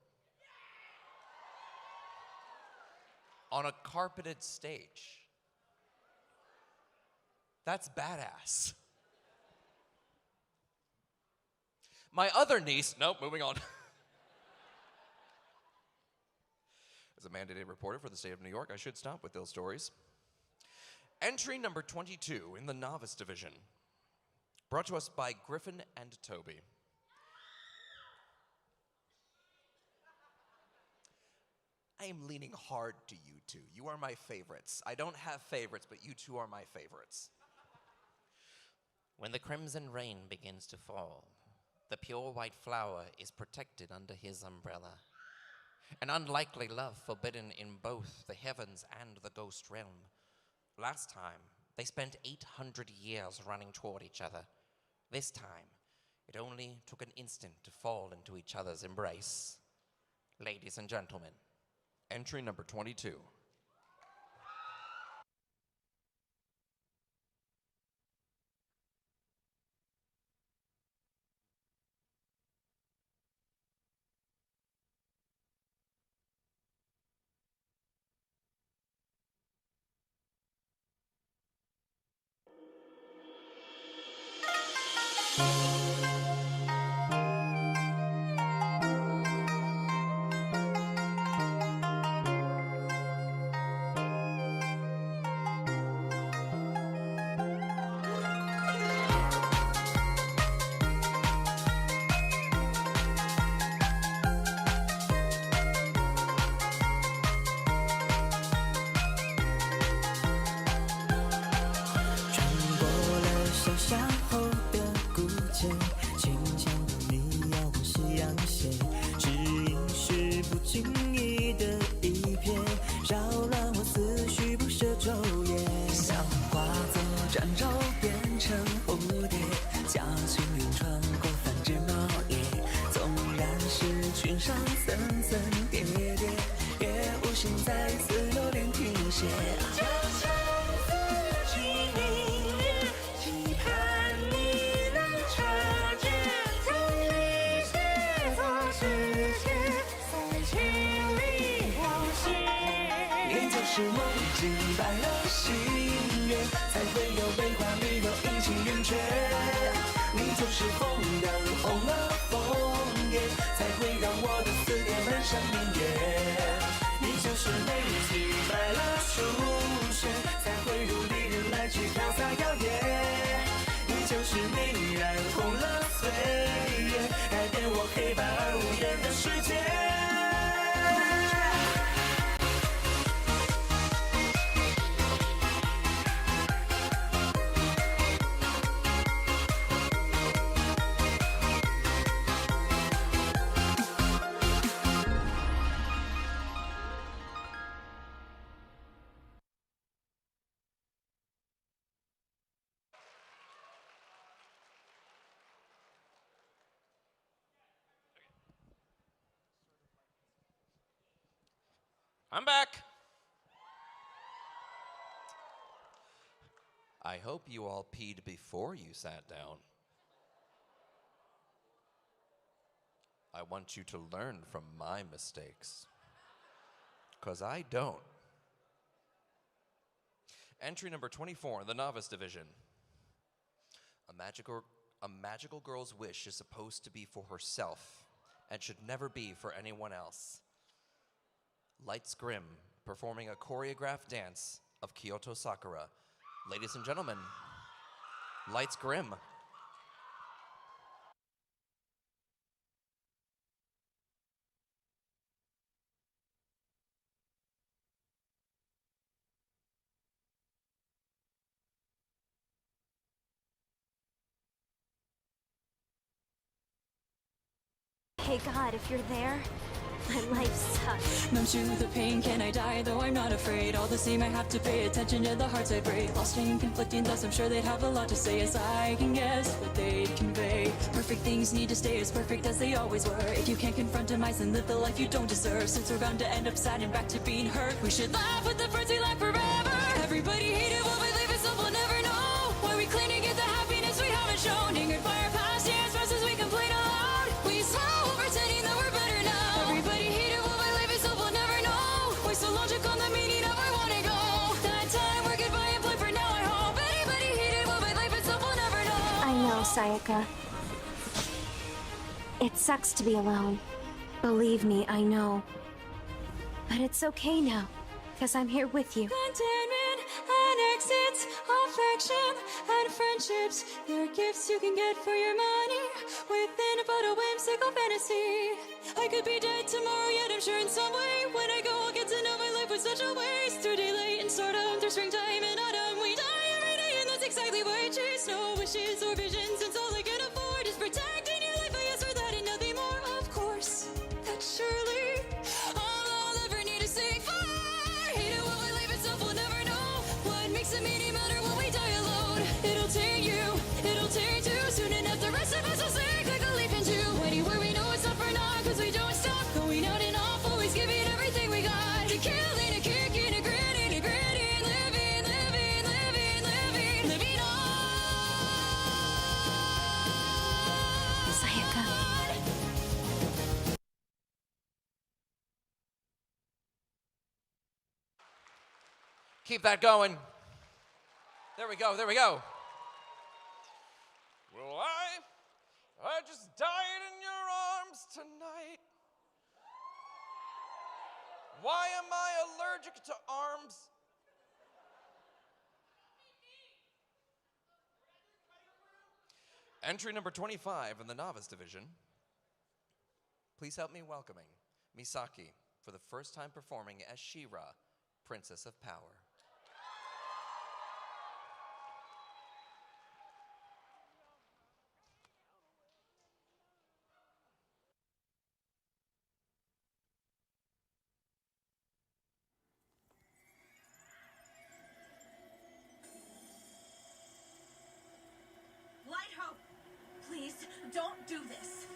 On a carpeted stage. That's badass. My other niece, nope, moving on. As a mandated reporter for the state of New York, I should stop with those stories. Entry number 22 in the novice division. Brought to us by Griffin and Toby. I am leaning hard to you two. You are my favorites. I don't have favorites, but you two are my favorites. When the crimson rain begins to fall, the pure white flower is protected under his umbrella. An unlikely love forbidden in both the heavens and the ghost realm. Last time, they spent 800 years running toward each other. This time, it only took an instant to fall into each other's embrace. Ladies and gentlemen, entry number 22.是梦境白了心愿，才会有悲欢离合阴晴圆缺。你就是风灯红了枫叶，才会让我的思念漫山遍野。你就是美景白了初雪，才会如丽人来去飘洒摇曳。你就是你染红了岁月，改变我黑白而无言的世界。I'm back. I hope you all peed before you sat down. I want you to learn from my mistakes, 'cause I don't. Entry number 24 in the novice division. A magical girl's wish is supposed to be for herself and should never be for anyone else. Lights Grimm, performing a choreographed dance of Kyoto Sakura. Ladies and gentlemen, Lights Grimm. Hey God, if you're there, my life sucks. Numb to the pain, can I die? Though I'm not afraid. All the same, I have to pay attention to the hearts I break. Lost and conflicting thoughts, I'm sure they'd have a lot to say, as I can guess what they'd convey. Perfect things need to stay as perfect as they always were. If you can't confront demise and live the life you don't deserve, since we're bound to end up sad and back to being hurt, we should laugh with the friends we like forever. Everybody hated what we live, and some will never know why we cling to get the happiness we haven't Sayaka. It sucks to be alone. Believe me, I know. But it's okay now, because I'm here with you. Contentment and exits, affection and friendships. They're gifts you can get for your money within but a whimsical fantasy. I could be dead tomorrow, yet I'm sure in some way when I go, I'll get to know my life was such a waste. Through daylight and stardom, through springtime and autumn, we die every day, and that's exactly why I chase no wishes or visions, since all I can afford is protecting your life. I ask for that and nothing more, of course. That's surely all I'll ever need to say. Hate it while my life itself will never know what makes it meaning matter when we die alone. It'll tear you, it'll tear too. Soon enough the rest of us will sink like a leap into anywhere we know it's not for naught, cause we don't stop going out and off, always giving everything we got. To kill and a kick and a grin and a grin and living, living, living, living, living on. Sayaka. Keep that going. There we go, there we go. Well, I just died in your arms tonight. Why am I allergic to arms? Entry number 25 in the Novice Division. Please help me welcoming Misaki for the first time performing as She-Ra, Princess of Power. Lighthope! Please, don't do this!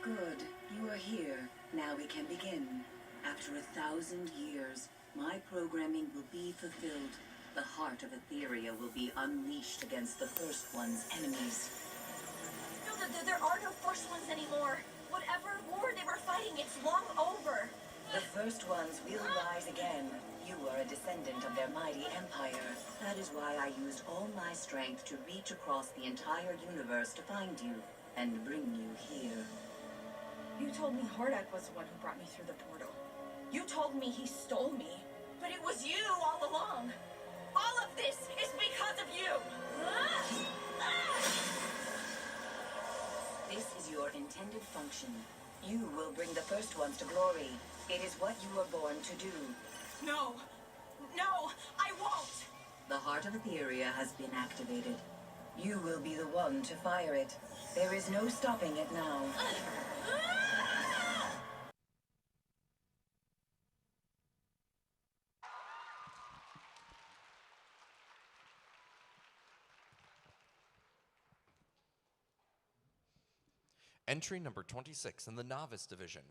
Good. You are here. Now we can begin. After 1,000 years, my programming will be fulfilled. The heart of Etheria will be unleashed against the First One's enemies. No, there are no First Ones anymore. Whatever war they were fighting, it's long over. The First Ones will rise again. You are a descendant of their mighty empire. That is why I used all my strength to reach across the entire universe to find you and bring you here. You told me Hordak was the one who brought me through the portal. You told me he stole me, but it was you all along. All of this is because of you. This is your intended function. You will bring the First Ones to glory. It is what you were born to do. No, I won't. The heart of Etheria has been activated. You will be the one to fire it. There is no stopping it now. Entry number 26 in the Novice Division.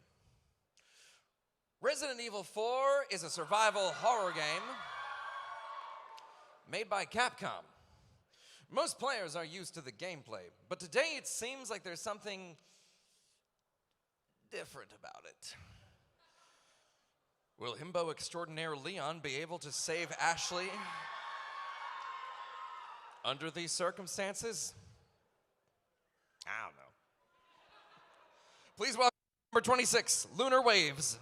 Resident Evil 4 is a survival horror game made by Capcom. Most players are used to the gameplay, but today it seems like there's something different about it. Will himbo extraordinaire Leon be able to save Ashley under these circumstances? I don't know. Please welcome number 26, Lunar Waves.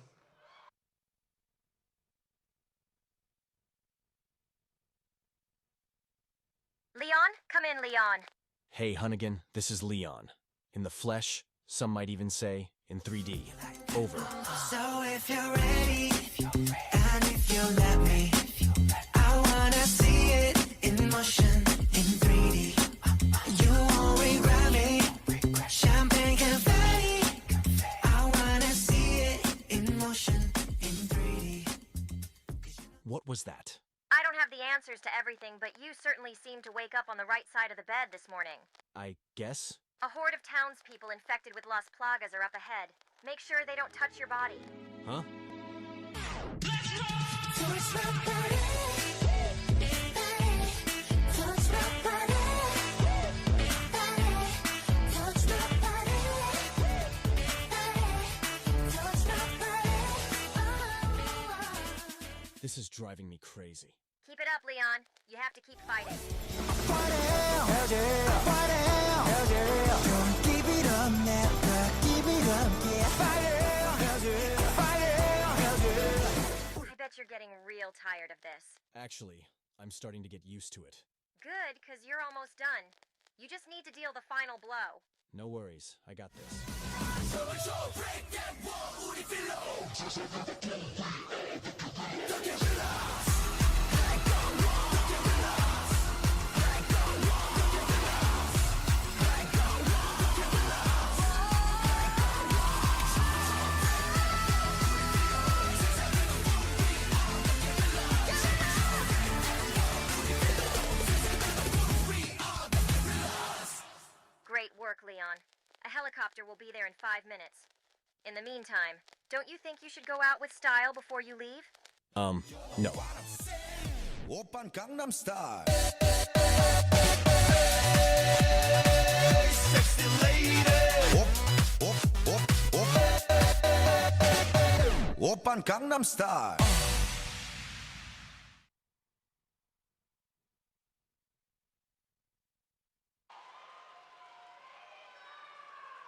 Leon? Come in, Leon. Hey, Hunnigan, this is Leon. In the flesh, some might even say in 3D. Over. So if you're ready, and if you let me, I wanna see it in motion, in 3D. You won't regret me, champagne confetti. I wanna see it in motion, in 3D. What was that? I don't have the answers to everything, but you certainly seem to wake up on the right side of the bed this morning. I guess? A horde of townspeople infected with Las Plagas are up ahead. Make sure they don't touch your body. Huh? This is driving me crazy. Keep it up, Leon. You have to keep fighting. I bet you're getting real tired of this. Actually, I'm starting to get used to it. Good, because you're almost done. You just need to deal the final blow. No worries, I got this. Great work, Leon. A helicopter will be there in 5 minutes. In the meantime, don't you think you should go out with style before you leave? No. Oppan Gangnam Style. Sexy lady. Oppan Gangnam Style.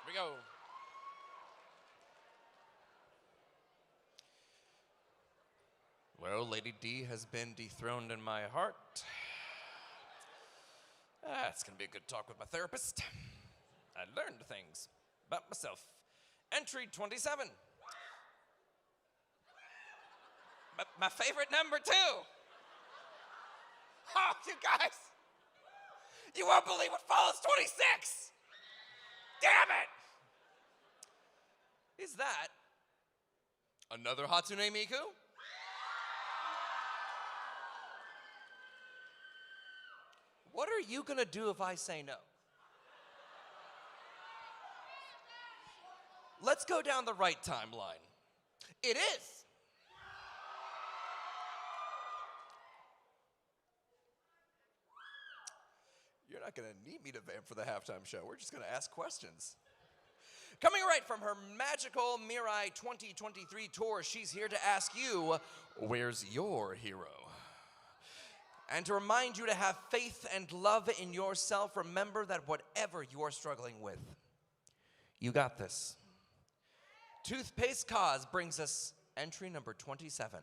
Here we go. Well, Lady D has been dethroned in my heart. It's gonna be a good talk with my therapist. I learned things about myself. Entry 27. My favorite number, too. Oh, you guys. You won't believe what follows 26. Damn it. Is that another Hatsune Miku? What are you gonna do if I say no? Let's go down the right timeline. It is. You're not gonna need me to vamp for the halftime show. We're just gonna ask questions. Coming right from her magical Mirai 2023 tour, she's here to ask you, where's your hero? And to remind you to have faith and love in yourself, remember that whatever you are struggling with, you got this. Toothpaste Cause brings us entry number 27.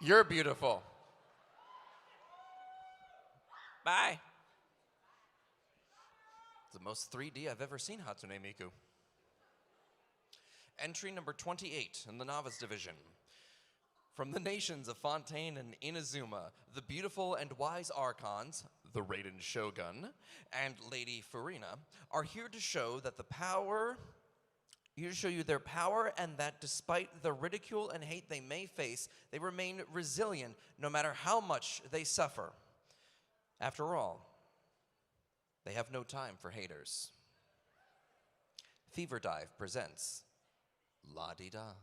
You're beautiful. Bye. the most 3D I've ever seen Hatsune Miku. Entry number 28 in the Novice Division. From the nations of Fontaine and Inazuma, the beautiful and wise Archons, the Raiden Shogun, and Lady Furina, are here to show that you their power, and that despite the ridicule and hate they may face, they remain resilient no matter how much they suffer. After all, they have no time for haters. Fever Dive presents La-Di-Da.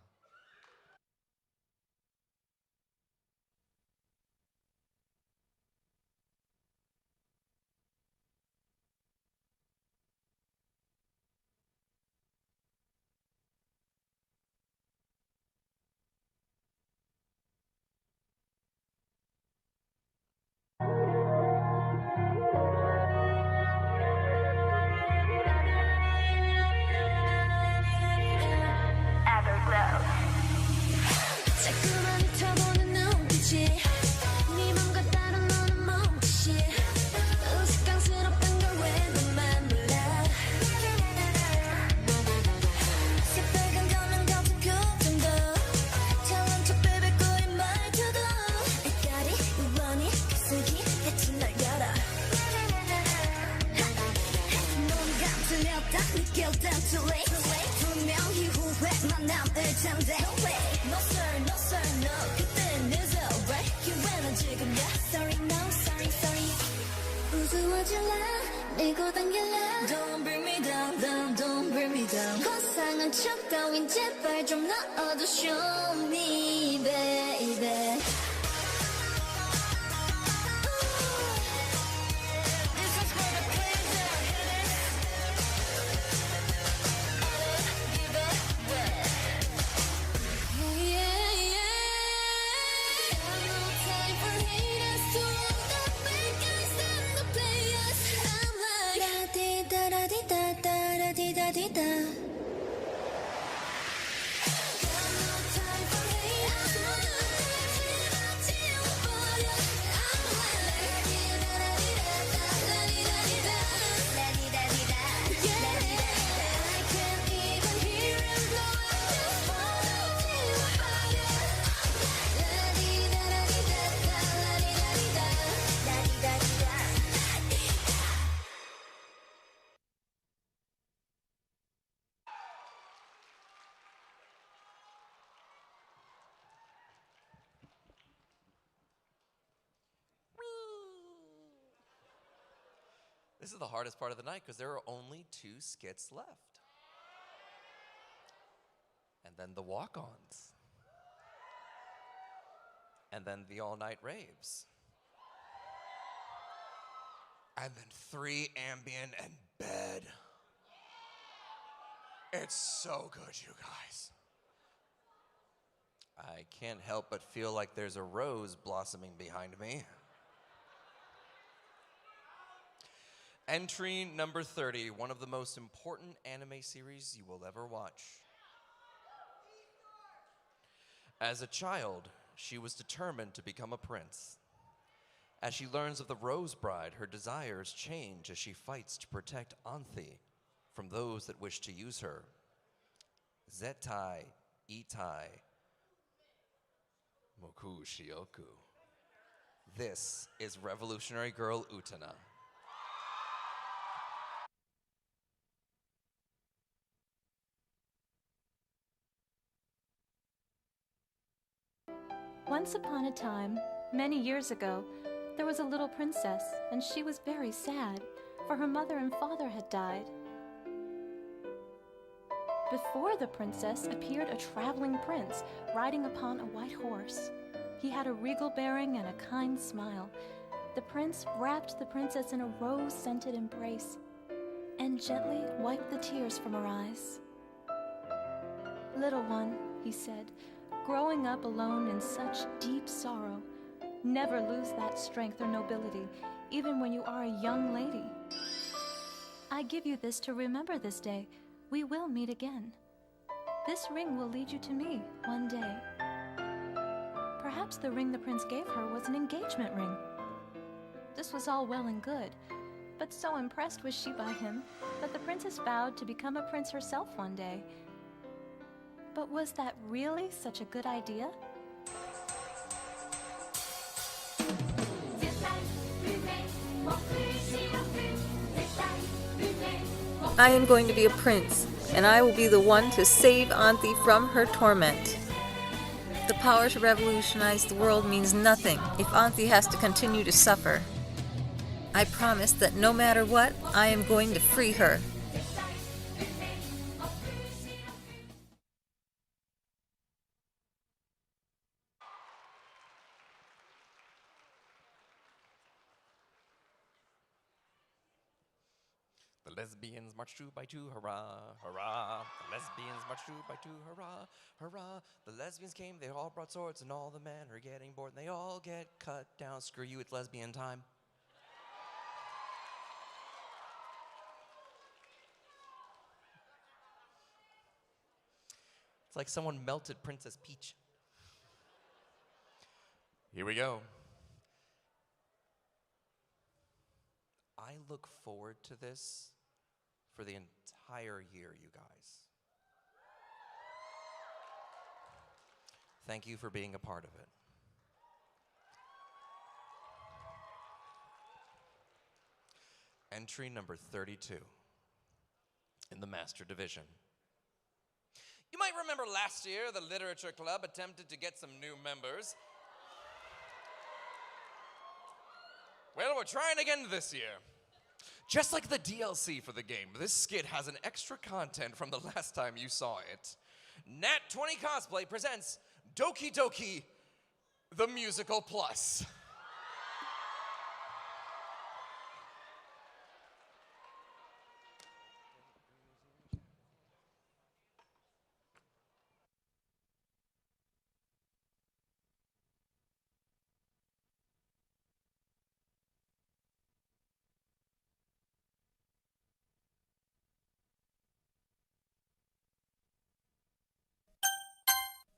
Don't bring me down, down, don't bring me down. 거상한 척 따윈 제발 좀 넣어도 show me, baby. This is the hardest part of the night because there are only 2 skits left. And then the walk-ons. And then the all-night raves. And then 3 ambient and bed. It's so good, you guys. I can't help but feel like there's a rose blossoming behind me. Entry number 30, one of the most important anime series you will ever watch. As a child, she was determined to become a prince. As she learns of the Rose Bride, her desires change as she fights to protect Anthe from those that wish to use her. Zettai Itai Moku Shioku. This is Revolutionary Girl Utena. Once upon a time, many years ago, there was a little princess, and she was very sad, for her mother and father had died. Before the princess appeared a traveling prince, riding upon a white horse. He had a regal bearing and a kind smile. The prince wrapped the princess in a rose-scented embrace, and gently wiped the tears from her eyes. "Little one," he said, "growing up alone in such deep sorrow, never lose that strength or nobility, even when you are a young lady. I give you this to remember this day. We will meet again. This ring will lead you to me one day." Perhaps the ring the prince gave her was an engagement ring. This was all well and good, But so impressed was she by him that the princess vowed to become a prince herself one day. But was that really such a good idea? I am going to be a prince, and I will be the one to save Auntie from her torment. The power to revolutionize the world means nothing if Auntie has to continue to suffer. I promise that no matter what, I am going to free her. The lesbians march 2 by 2, hurrah, hurrah. The lesbians march 2 by 2, hurrah, hurrah. The lesbians came, they all brought swords, and all the men are getting bored, and they all get cut down. Screw you, it's lesbian time. It's like someone melted Princess Peach. Here we go. I look forward to this for the entire year, you guys. Thank you for being a part of it. Entry number 32 in the Master Division. You might remember last year the Literature Club attempted to get some new members. Well, we're trying again this year. Just like the DLC for the game, this skit has an extra content from the last time you saw it. Nat 20 Cosplay presents Doki Doki, the Musical Plus.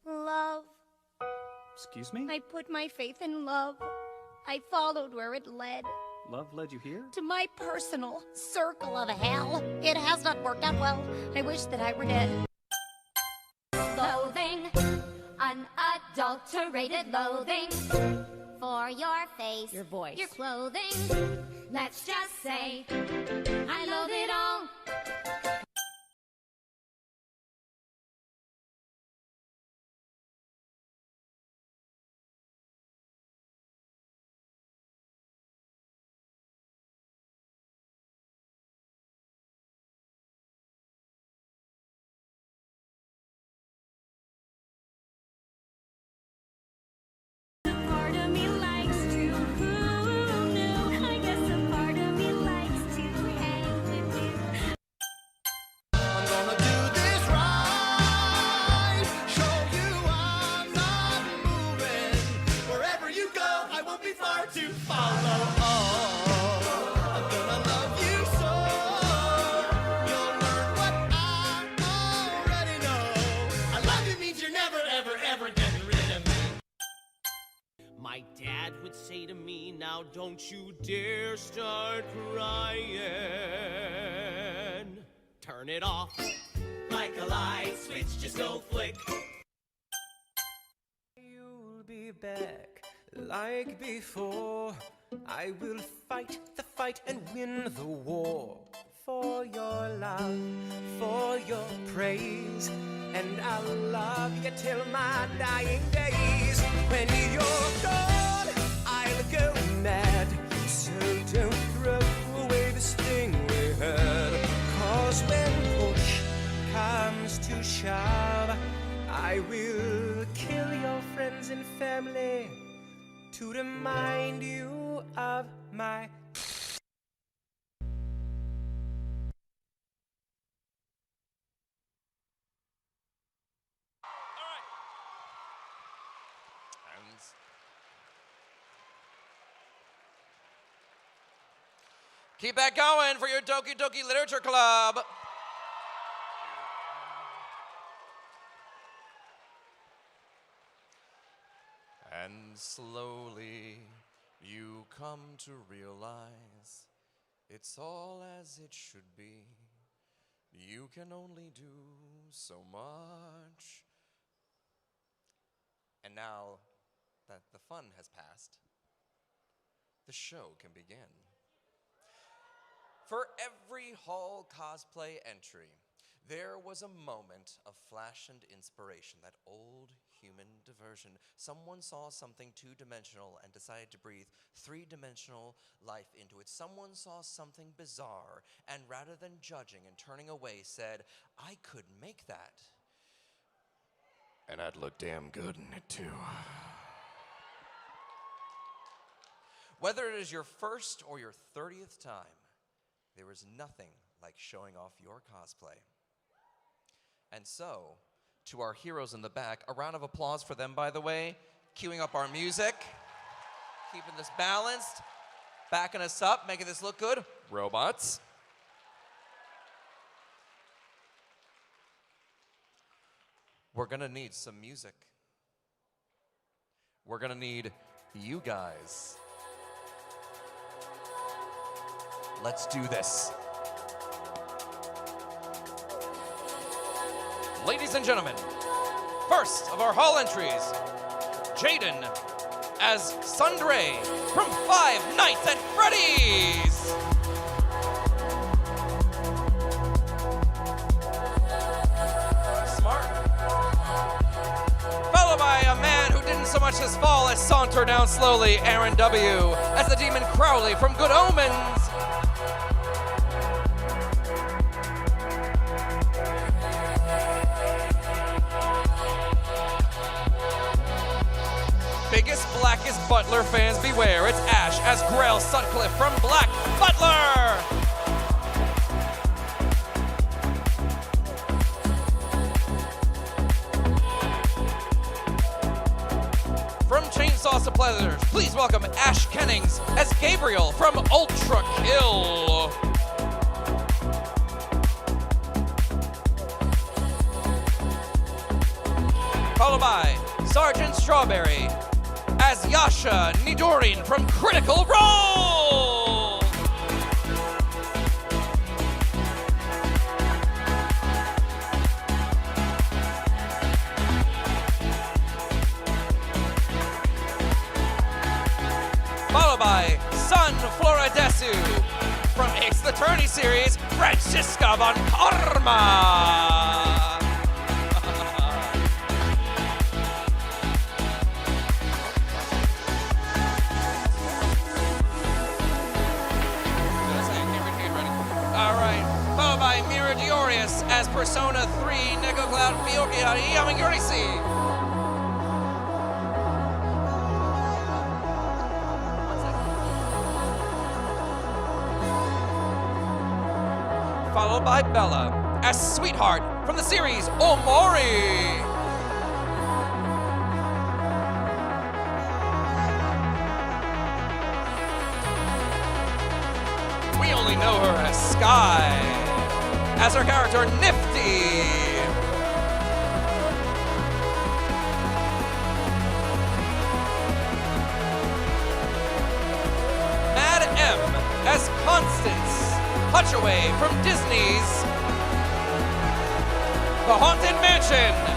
Love. Excuse me? I put my faith in love. I followed where it led. Love led you here? To my personal circle of hell. It has not worked out well. I wish that I were dead. Loathing. Unadulterated loathing. For your face. Your voice. Your clothing. Let's just say, I loathe it all. Part of me likes to, who knew? I guess a part of me likes to hang with you. I'm gonna do this right. Show you I'm not moving. Wherever you go, I won't be far to follow. Oh, I'm gonna love you so. You'll learn what I already know. I love you means you're never, ever, ever getting rid of me. My dad would say to me, now don't you dare start crying. Turn it off. Like a light switch, just go flick. You'll be back like before. I will fight the fight and win the war. For your love, for your praise. And I'll love you till my dying days. When you're gone, I'll go mad. So don't throw away this thing we had. 'Cause when push comes to shove, I will kill your friends and family to remind you of my. Keep that going for your Doki Doki Literature Club. And slowly you come to realize It's all as it should be. You can only do so much. And now that the fun has passed, the show can begin. For every hall cosplay entry, there was a moment of flash and inspiration, that old human diversion. Someone saw something two-dimensional and decided to breathe three-dimensional life into it. Someone saw something bizarre and rather than judging and turning away said, I could make that. And I'd look damn good in it too. Whether it is your first or your 30th time, there is nothing like showing off your cosplay. And so, to our heroes in the back, a round of applause for them, by the way, queuing up our music, keeping this balanced, backing us up, making this look good. Robots. We're gonna need some music. We're gonna need you guys. Let's do this. Ladies and gentlemen, first of our hall entries, Jaden as Sundre from Five Nights at Freddy's. Smart. Followed by a man who didn't so much as fall as saunter down slowly, Aaron W. as the demon Crowley from Good Omens. Biggest, blackest Butler fans beware. It's Ash as Grail Sutcliffe from Black Butler. From Chainsaw Suppliers, please welcome Ash Kennings as Gabriel from Ultra Kill. Followed by Sergeant Strawberry as Yasha Nidorin from Critical Role! Followed by Sun Floradesu from Ace the Attorney series, Francisca von Karma! As Persona 3, Neko Cloud, Fiocchiari, Yamagurisi. Followed by Bella as Sweetheart from the series Omori. We only know her as Sky. As her character, Nifty. Mad M as Constance Hutchaway from Disney's The Haunted Mansion.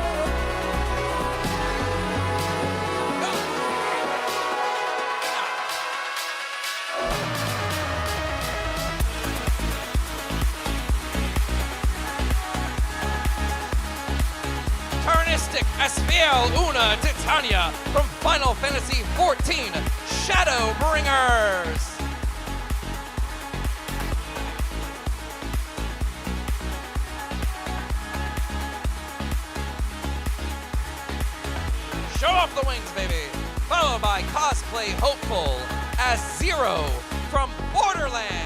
As Fiel Una Titania from Final Fantasy XIV, Shadowbringers. Show off the wings, baby. Followed by Cosplay Hopeful as Zero from Borderlands.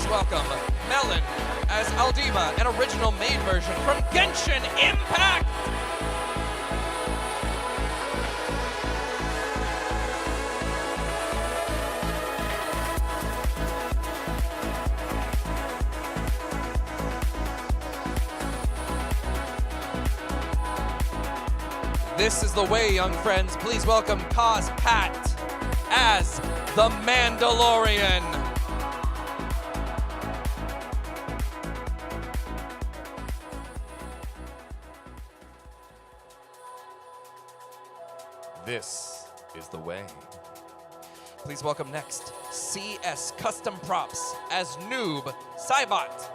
Welcome Melon as Aldiva, an original made version from Genshin Impact. This is the way, young friends. Please welcome Cos Pat as the Mandalorian. This is the way. Please welcome next CS Custom Props as Noob Cybot.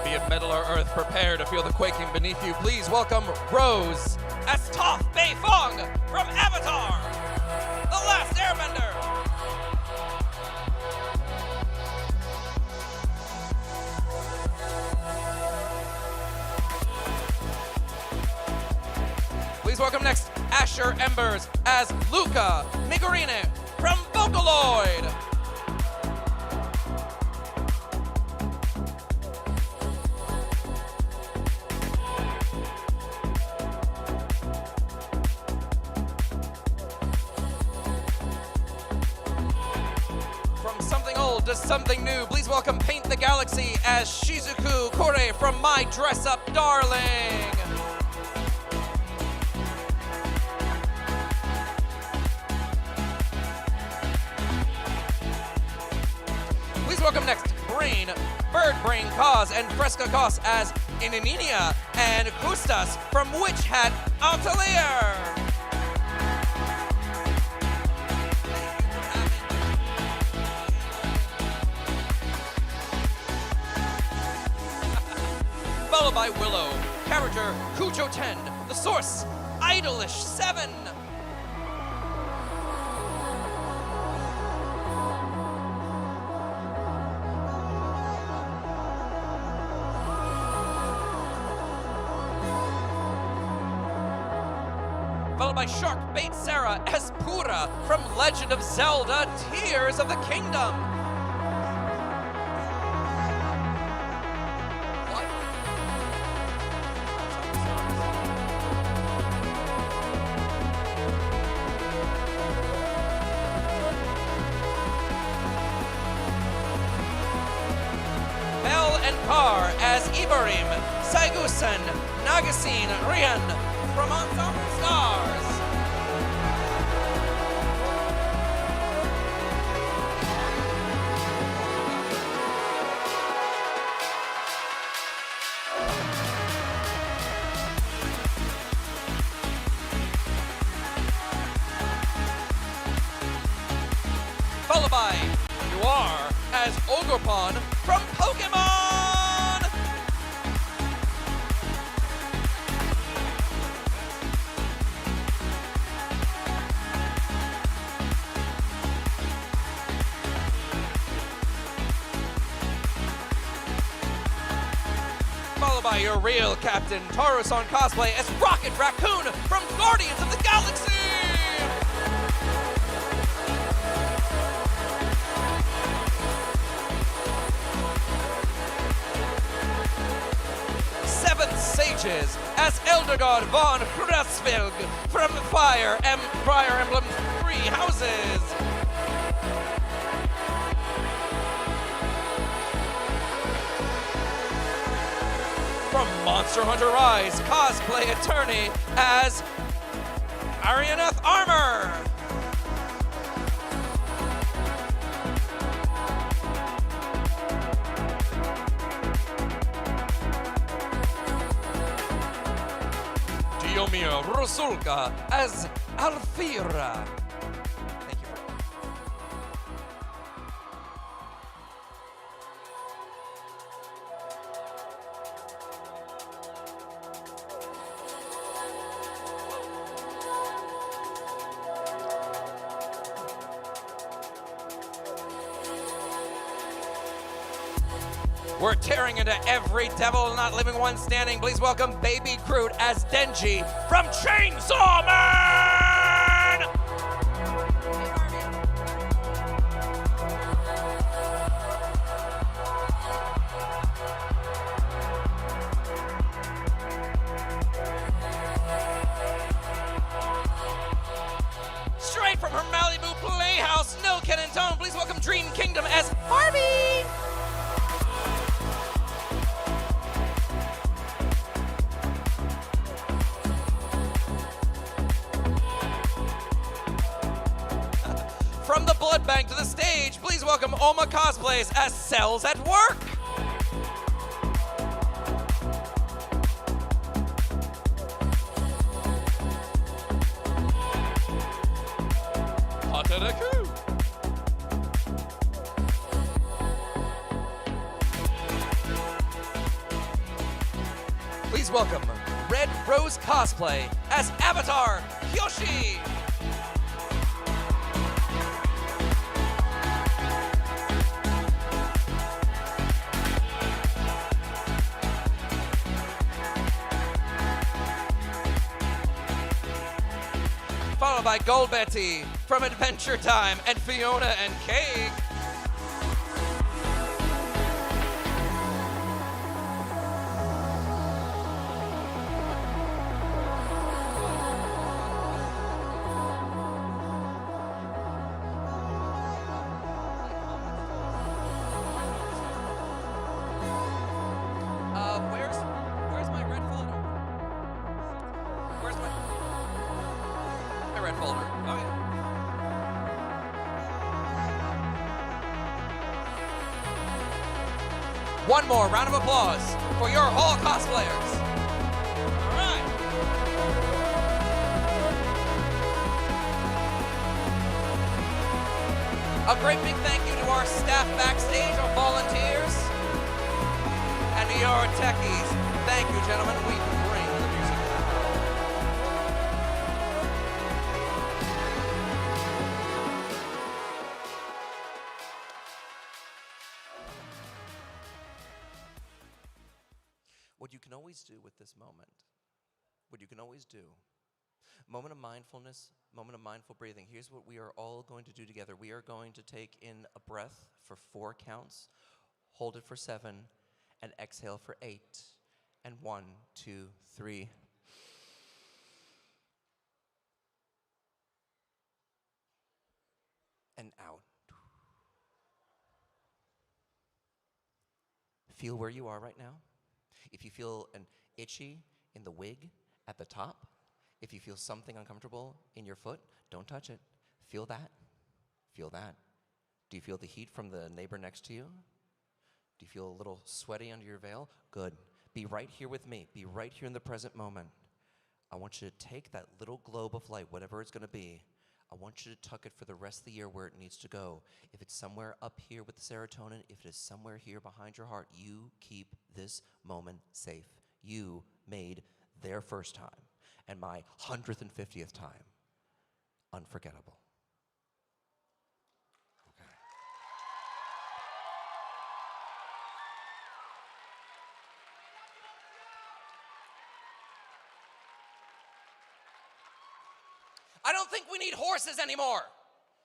Be it metal or earth, prepare to feel the quaking beneath you. Please welcome Rose as Toph Beifong from Avatar, The Last Airbender. Please welcome next Asher Embers as Luca Migurine from Vocaloid. To something new, please welcome Paint the Galaxy as Shizuku Kore from My Dress Up Darling. Please welcome next Brain, Bird Brain Cause and Fresca Cos as Inaninia and Kustas from Witch Hat Atelier. Followed by Willow, character Kujo 10, the source, Idolish 7. Followed by Shark Bait Sarah as Pura from Legend of Zelda Tears of the Kingdom. Par as Ibarim, Saigusan, Nagasin, Rian from Ensemble Stars. Followed by Noir as Ogopon from Pokemon. Followed by your real captain, Taurus on Cosplay as Rocket Raccoon from Guardians of the Galaxy! Seven Sages as Elder God von Hrasvilg from Fire Emblem 3 Houses! From Monster Hunter Rise, Cosplay Attorney as Arianath Armor. Diomir Rusulka as Alfira. Thank you. We're tearing into every devil not living one standing. Please welcome Baby Groot as Denji from Chainsaw Man! Dream Kingdom as Harvey! From the blood bank to the stage, please welcome Oma Cosplays as Cells at Work. Hataraku. Please welcome Red Rose Cosplay as Avatar Kyoshi. Followed by Gold Betty from Adventure Time and Fiona and Cake. Where's my red folder? Where's my red folder? Oh yeah. One more round of applause for your whole cosplayers. All right. A great big thank you to our staff backstage, our volunteers, and to your techies. Thank you, gentlemen. We can bring the music. What you can always do with this moment, moment of mindfulness, moment of mindful breathing. Here's what we are all going to do together. We are going to take in a breath for 4 counts, hold it for 7, and exhale for 8. And 1, 2, 3. And out. Feel where you are right now. If you feel an itchy in the wig at the top, if you feel something uncomfortable in your foot, don't touch it. Feel that. Feel that. Do you feel the heat from the neighbor next to you? Do you feel a little sweaty under your veil? Good. Be right here with me. Be right here in the present moment. I want you to take that little globe of light, whatever it's going to be. I want you to tuck it for the rest of the year where it needs to go. If it's somewhere up here with the serotonin, if it is somewhere here behind your heart, you keep this moment safe. You made their first time and my 150th time unforgettable. I don't think we need horses anymore.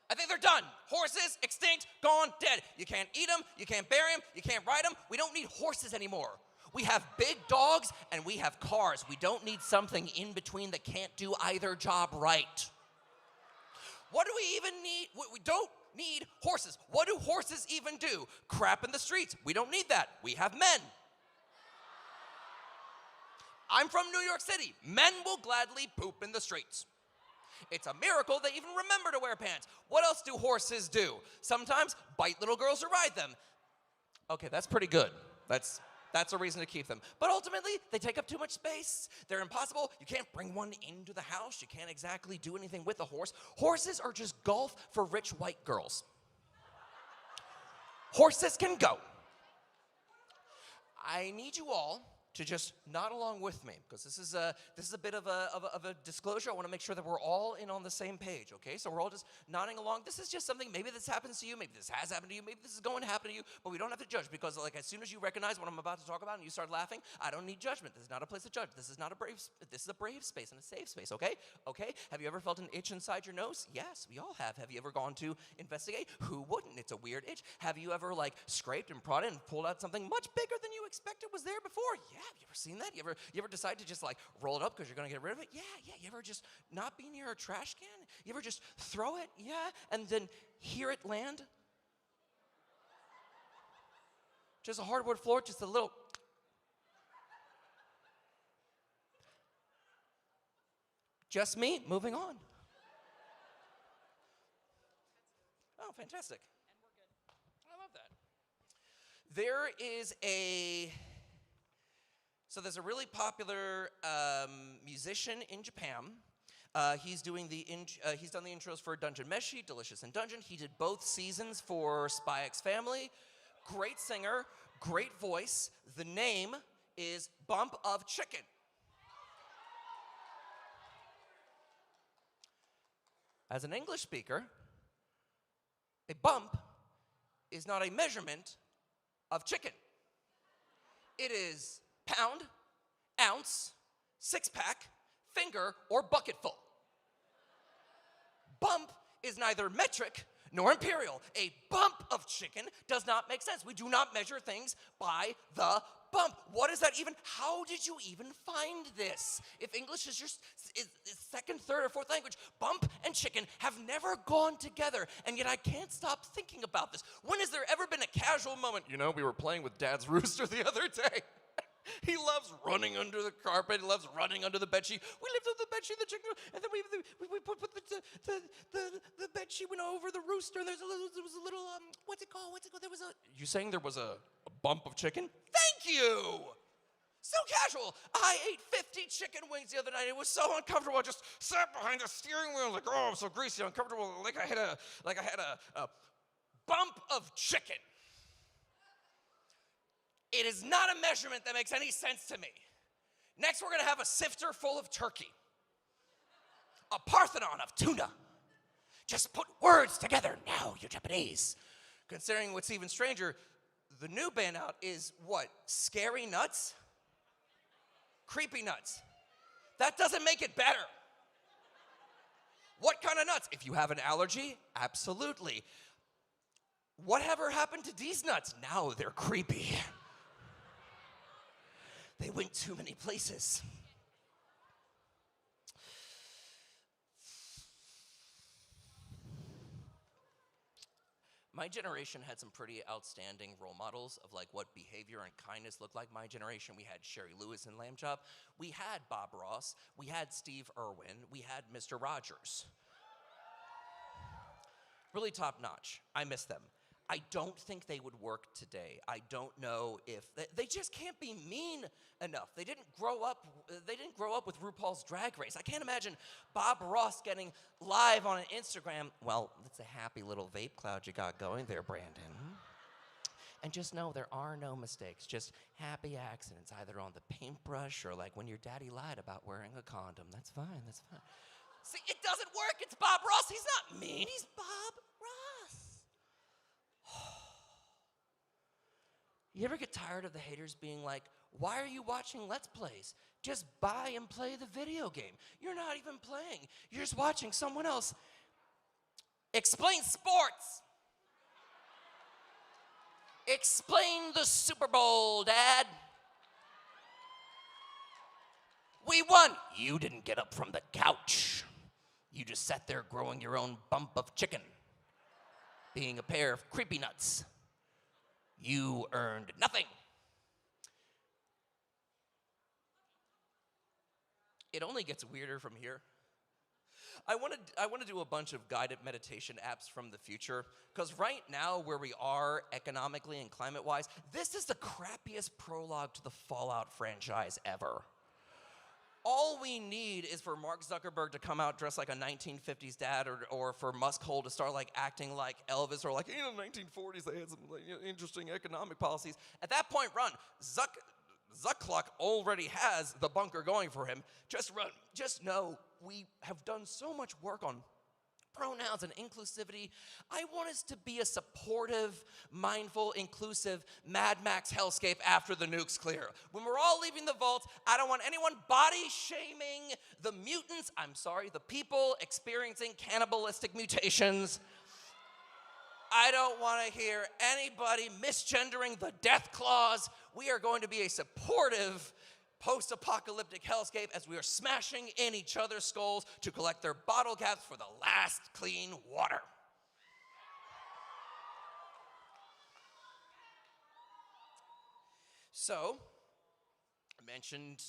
I think they're done. Horses, extinct, gone, dead. You can't eat them, you can't bury them, you can't ride them. We don't need horses anymore. We have big dogs and we have cars. We don't need something in between that can't do either job right. What do we even need? We don't need horses. What do horses even do? Crap in the streets. We don't need that. We have men. I'm from New York City. Men will gladly poop in the streets. It's a miracle they even remember to wear pants. What else do horses do? Sometimes bite little girls to ride them. Okay, that's pretty good. That's a reason to keep them. But ultimately, they take up too much space. They're impossible. You can't bring one into the house. You can't exactly do anything with a horse. Horses are just golf for rich white girls. Horses can go. I need you all to just nod along with me, because this is a bit of a disclosure. I want to make sure that we're all in on the same page, okay? So we're all just nodding along. This is just something, maybe this happens to you, maybe this has happened to you, maybe this is going to happen to you, but we don't have to judge, because like as soon as you recognize what I'm about to talk about and you start laughing, I don't need judgment. This is not a place to judge. This is a brave space and a safe space, okay? Okay? Have you ever felt an itch inside your nose? Yes, we all have. Have you ever gone to investigate? Who wouldn't? It's a weird itch. Have you ever like scraped and prodded and pulled out something much bigger than you expected was there before? Yeah. Have you ever seen that? You ever decide to just like roll it up because you're gonna get rid of it? Yeah. You ever just not be near a trash can? You ever just throw it? Yeah. And then hear it land? Just a hardwood floor, just a little. Just me, moving on. Oh, fantastic. I love that. There is there's a really popular musician in Japan. He's done the intros for Dungeon Meshi, Delicious in Dungeon. He did both seasons for Spy X Family. Great singer, great voice. The name is Bump of Chicken. As an English speaker, a bump is not a measurement of chicken. It is pound, ounce, six-pack, finger, or bucketful. Bump is neither metric nor imperial. A bump of chicken does not make sense. We do not measure things by the bump. What is that even? How did you even find this? If English is your second, third, or fourth language, bump and chicken have never gone together, and yet I can't stop thinking about this. When has there ever been a casual moment? You know, we were playing with Dad's rooster the other day. He loves running under the carpet. He loves running under the bedsheet. We lifted the bedsheet, the chicken, and then we put the bedsheet went over the rooster, and there was a little what's it called? There was a. You saying there was a bump of chicken? Thank you. So casual. I ate 50 chicken wings the other night. It was so uncomfortable. I just sat behind the steering wheel like, oh, I'm so greasy, uncomfortable. Like I had a bump of chicken. It is not a measurement that makes any sense to me. Next, we're gonna have a sifter full of turkey. A Parthenon of tuna. Just put words together now, you Japanese. Considering what's even stranger, the new band out is what? Scary nuts? Creepy nuts. That doesn't make it better. What kind of nuts? If you have an allergy, absolutely. Whatever happened to these nuts? Now they're creepy. They went too many places. My generation had some pretty outstanding role models of like what behavior and kindness looked like. My generation, we had Sherry Lewis and Lamb Chop. We had Bob Ross. We had Steve Irwin. We had Mr. Rogers. Really top notch. I miss them. I don't think they would work today. I don't know if they just can't be mean enough. They didn't grow up with RuPaul's Drag Race. I can't imagine Bob Ross getting live on an Instagram. Well, that's a happy little vape cloud you got going there, Brandon. And just know there are no mistakes, just happy accidents, either on the paintbrush or like when your daddy lied about wearing a condom. That's fine, that's fine. See, it doesn't work. It's Bob Ross. He's not mean. He's Bob Ross. You ever get tired of the haters being like, why are you watching Let's Plays? Just buy and play the video game. You're not even playing. You're just watching someone else explain sports. Explain the Super Bowl, Dad. We won. You didn't get up from the couch. You just sat there growing your own bump of chicken, being a pair of creepy nuts. You earned nothing. It only gets weirder from here. I want to do a bunch of guided meditation apps from the future, because right now, where we are economically and climate-wise, this is the crappiest prologue to the Fallout franchise ever. All we need is for Mark Zuckerberg to come out dressed like a 1950s dad, or for Muskhole to start like acting like Elvis, or like, in the 1940s they had some like, interesting economic policies. At that point, run. Zuckluck already has the bunker going for him. Just run. Just know we have done so much work on pronouns and inclusivity. I want us to be a supportive, mindful, inclusive Mad Max hellscape after the nukes clear. When we're all leaving the vault, I don't want anyone body shaming the mutants. I'm sorry, the people experiencing cannibalistic mutations. I don't want to hear anybody misgendering the death clause. We are going to be a supportive post-apocalyptic hellscape as we are smashing in each other's skulls to collect their bottle caps for the last clean water. So, I mentioned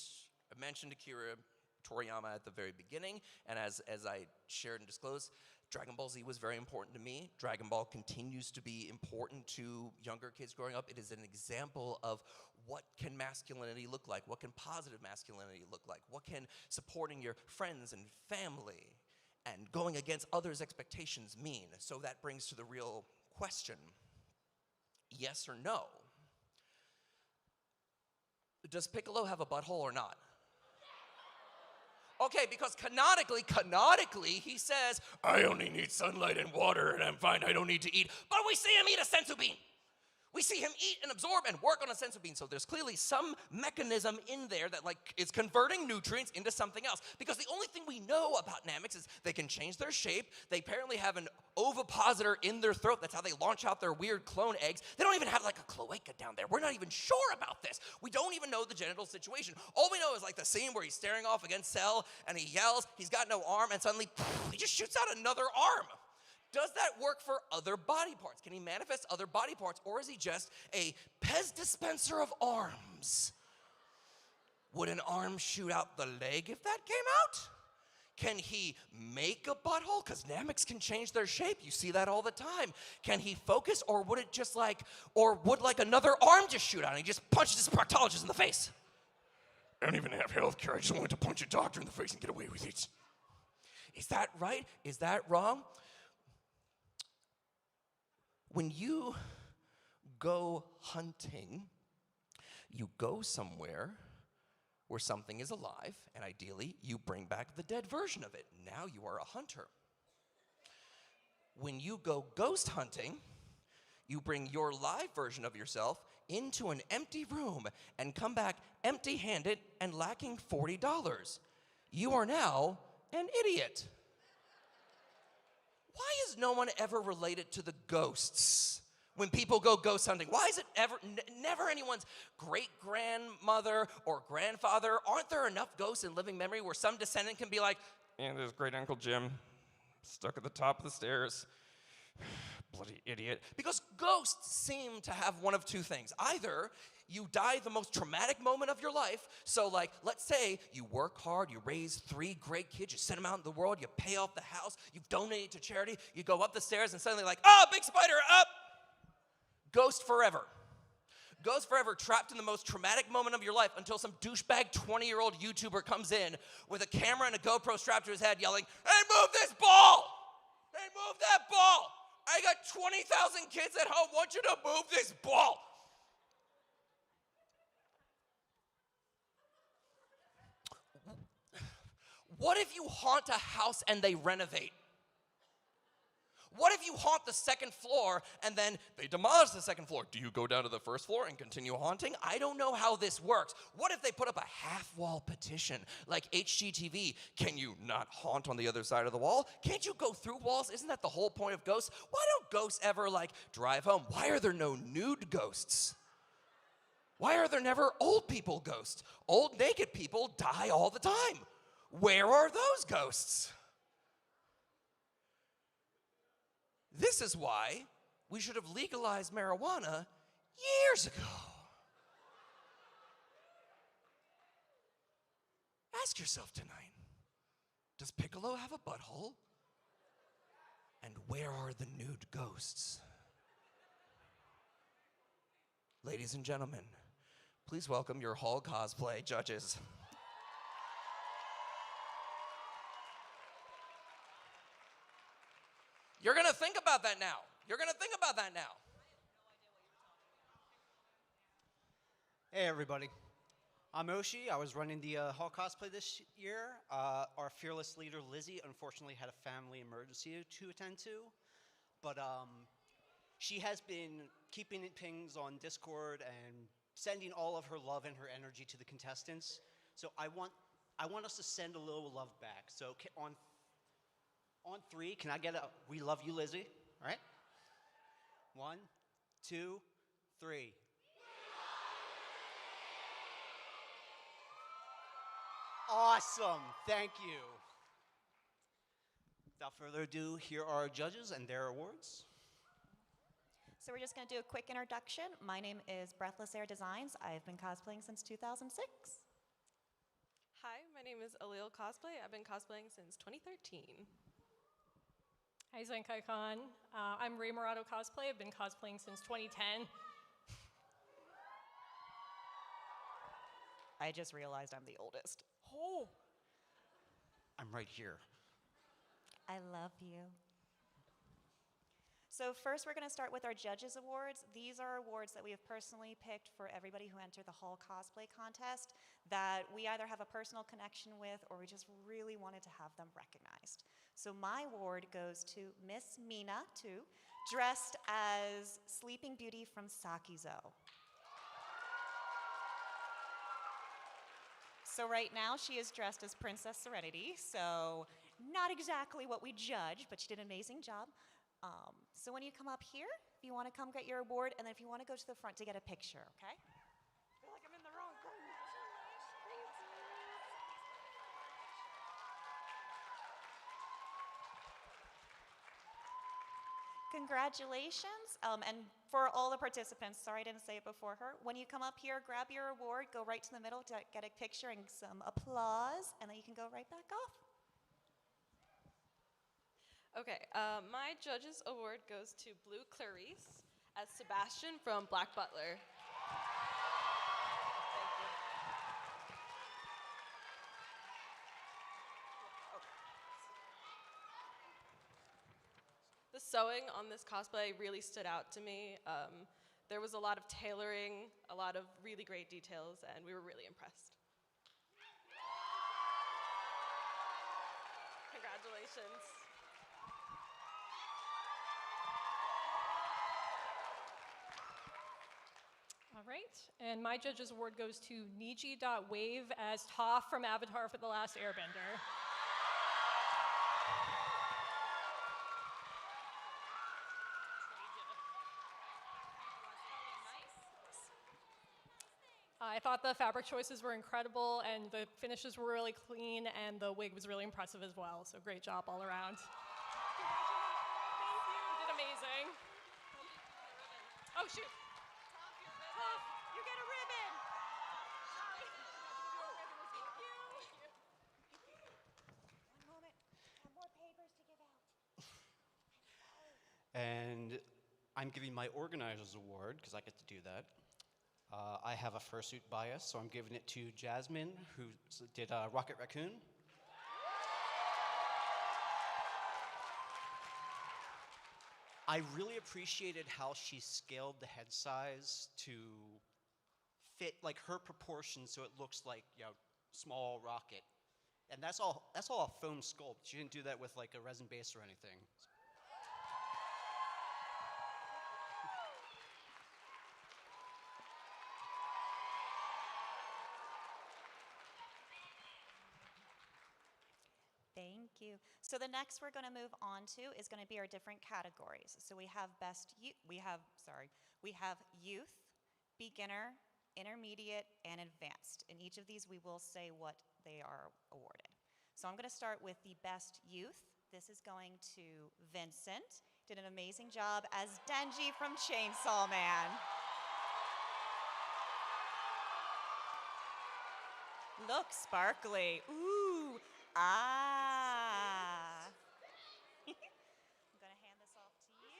Akira Toriyama at the very beginning, and as I shared and disclosed, Dragon Ball Z was very important to me. Dragon Ball continues to be important to younger kids growing up. It is an example of what can masculinity look like, what can positive masculinity look like, what can supporting your friends and family and going against others' expectations mean. So that brings to the real question, yes or no? Does Piccolo have a butthole or not? Okay, because canonically, he says, I only need sunlight and water and I'm fine, I don't need to eat. But we see him eat a senzu bean. We see him eat and absorb and work on a senzu bean. So there's clearly some mechanism in there that is converting nutrients into something else. Because the only thing we know about Namex is they can change their shape. They apparently have an ovipositor in their throat. That's how they launch out their weird clone eggs. They don't even have a cloaca down there. We're not even sure about this. We don't even know the genital situation. All we know is the scene where he's staring off against Cell and he yells, he's got no arm, and suddenly he just shoots out another arm. Does that work for other body parts? Can he manifest other body parts, or is he just a Pez dispenser of arms? Would an arm shoot out the leg if that came out? Can he make a butthole? Because Namex can change their shape. You see that all the time. Can he focus, or would it just or would another arm just shoot out and he just punches his proctologist in the face? I don't even have health care. I just wanted to punch a doctor in the face and get away with it. Is that right? Is that wrong? When you go hunting, you go somewhere where something is alive, and ideally, you bring back the dead version of it. Now you are a hunter. When you go ghost hunting, you bring your live version of yourself into an empty room and come back empty-handed and lacking $40. You are now an idiot. Why is no one ever related to the ghosts when people go ghost hunting? Why is it never anyone's great-grandmother or grandfather? Aren't there enough ghosts in living memory where some descendant can be like, and there's great-uncle Jim stuck at the top of the stairs. Bloody idiot. Because ghosts seem to have one of two things. Either you die the most traumatic moment of your life. So let's say you work hard, you raise 3 great kids, you send them out in the world, you pay off the house, you've donated to charity, you go up the stairs and suddenly big spider, up! Ghost forever. Ghost forever, trapped in the most traumatic moment of your life until some douchebag 20-year-old YouTuber comes in with a camera and a GoPro strapped to his head yelling, hey, move this ball! Hey, move that ball! I got 20,000 kids at home, want you to move this ball! What if you haunt a house and they renovate? What if you haunt the second floor and then they demolish the second floor? Do you go down to the first floor and continue haunting? I don't know how this works. What if they put up a half-wall petition like HGTV? Can you not haunt on the other side of the wall? Can't you go through walls? Isn't that the whole point of ghosts? Why don't ghosts ever drive home? Why are there no nude ghosts? Why are there never old people ghosts? Old naked people die all the time. Where are those ghosts? This is why we should have legalized marijuana years ago. Ask yourself tonight, does Piccolo have a butthole? And where are the nude ghosts? Ladies and gentlemen, please welcome your Hall Cosplay judges. You're going to think about that now. You're going to think about that now. Hey, everybody. I'm Oshi. I was running the Hall Cosplay this year. Our fearless leader, Lizzie, unfortunately had a family emergency to attend to. But she has been keeping pings on Discord and sending all of her love and her energy to the contestants. So I want us to send a little love back. So on 3, can I get a "We love you, Lizzie"? All right? 1, 2, 3. Awesome. Thank you. Without further ado, here are our judges and their awards. So we're just going to do a quick introduction. My name is Breathless Air Designs. I've been cosplaying since 2006. Hi, my name is Alil Cosplay. I've been cosplaying since 2013. Hi, Zenkaikon. I'm Ray Morado Cosplay. I've been cosplaying since 2010. I just realized I'm the oldest. Oh! I'm right here. I love you. So first we're going to start with our Judges Awards. These are awards that we have personally picked for everybody who entered the Hall Cosplay Contest that we either have a personal connection with or we just really wanted to have them recognized. So my award goes to Miss Mina, too, dressed as Sleeping Beauty from Sakizo. So right now she is dressed as Princess Serenity, so not exactly what we judged, but she did an amazing job. So when you come up here, if you want to come get your award, and then if you want to go to the front to get a picture, okay? I feel like I'm in the wrong room. Congratulations, and for all the participants, sorry I didn't say it before her, when you come up here, grab your award, go right to the middle to get a picture and some applause, and then you can go right back off. Okay, my Judges Award goes to Blue Clarice as Sebastian from Black Butler. The sewing on this cosplay really stood out to me. There was a lot of tailoring, a lot of really great details, and we were really impressed. Congratulations. All right, and my Judges Award goes to Niji.Wave as Toph from Avatar for the Last Airbender. I thought the fabric choices were incredible, and the finishes were really clean, and the wig was really impressive as well, so great job all around. You did amazing. Oh, shoot. You get a ribbon! One moment, I have more papers to give out. And I'm giving my Organizers Award, because I get to do that. I have a fursuit bias, so I'm giving it to Jasmine, who did Rocket Raccoon. I really appreciated how she scaled the head size to fit like her proportions so it looks like, you know, small rocket. And that's all a foam sculpt. She didn't do that with like a resin base or anything. Thank you. So the next we're going to move on to is going to be our different categories. So we have youth, beginner, intermediate, and advanced. In each of these, we will say what they are awarded. So I'm going to start with the best youth. This is going to Vincent. Did an amazing job as Denji from Chainsaw Man. Look sparkly. Ooh. Ah. I'm going to hand this off to you.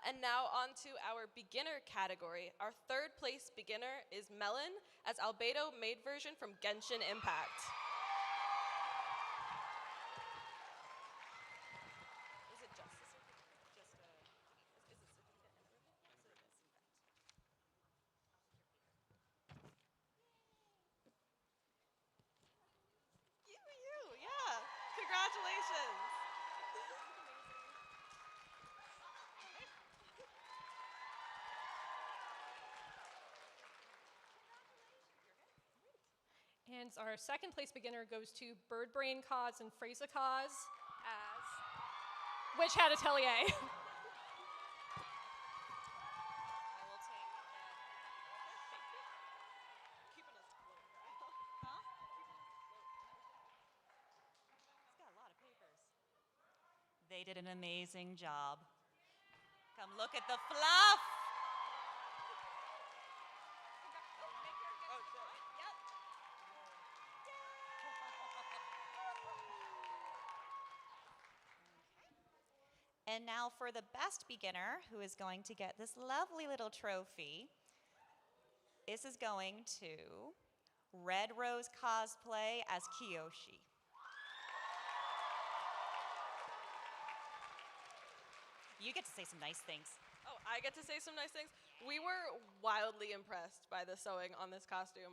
And now on to our beginner category. Our third place beginner is Melon as Albedo maid version from Genshin Impact. Is it just a certificate? Is it certificate and everything? Yeah. Congratulations. And our second place beginner goes to Birdbrain Cause and Freza Cause as Witch Hat Atelier. They did an amazing job. Come look at the fluff. And now for the best beginner, who is going to get this lovely little trophy. This is going to Red Rose Cosplay as Kiyoshi. You get to say some nice things. Oh, I get to say some nice things? We were wildly impressed by the sewing on this costume.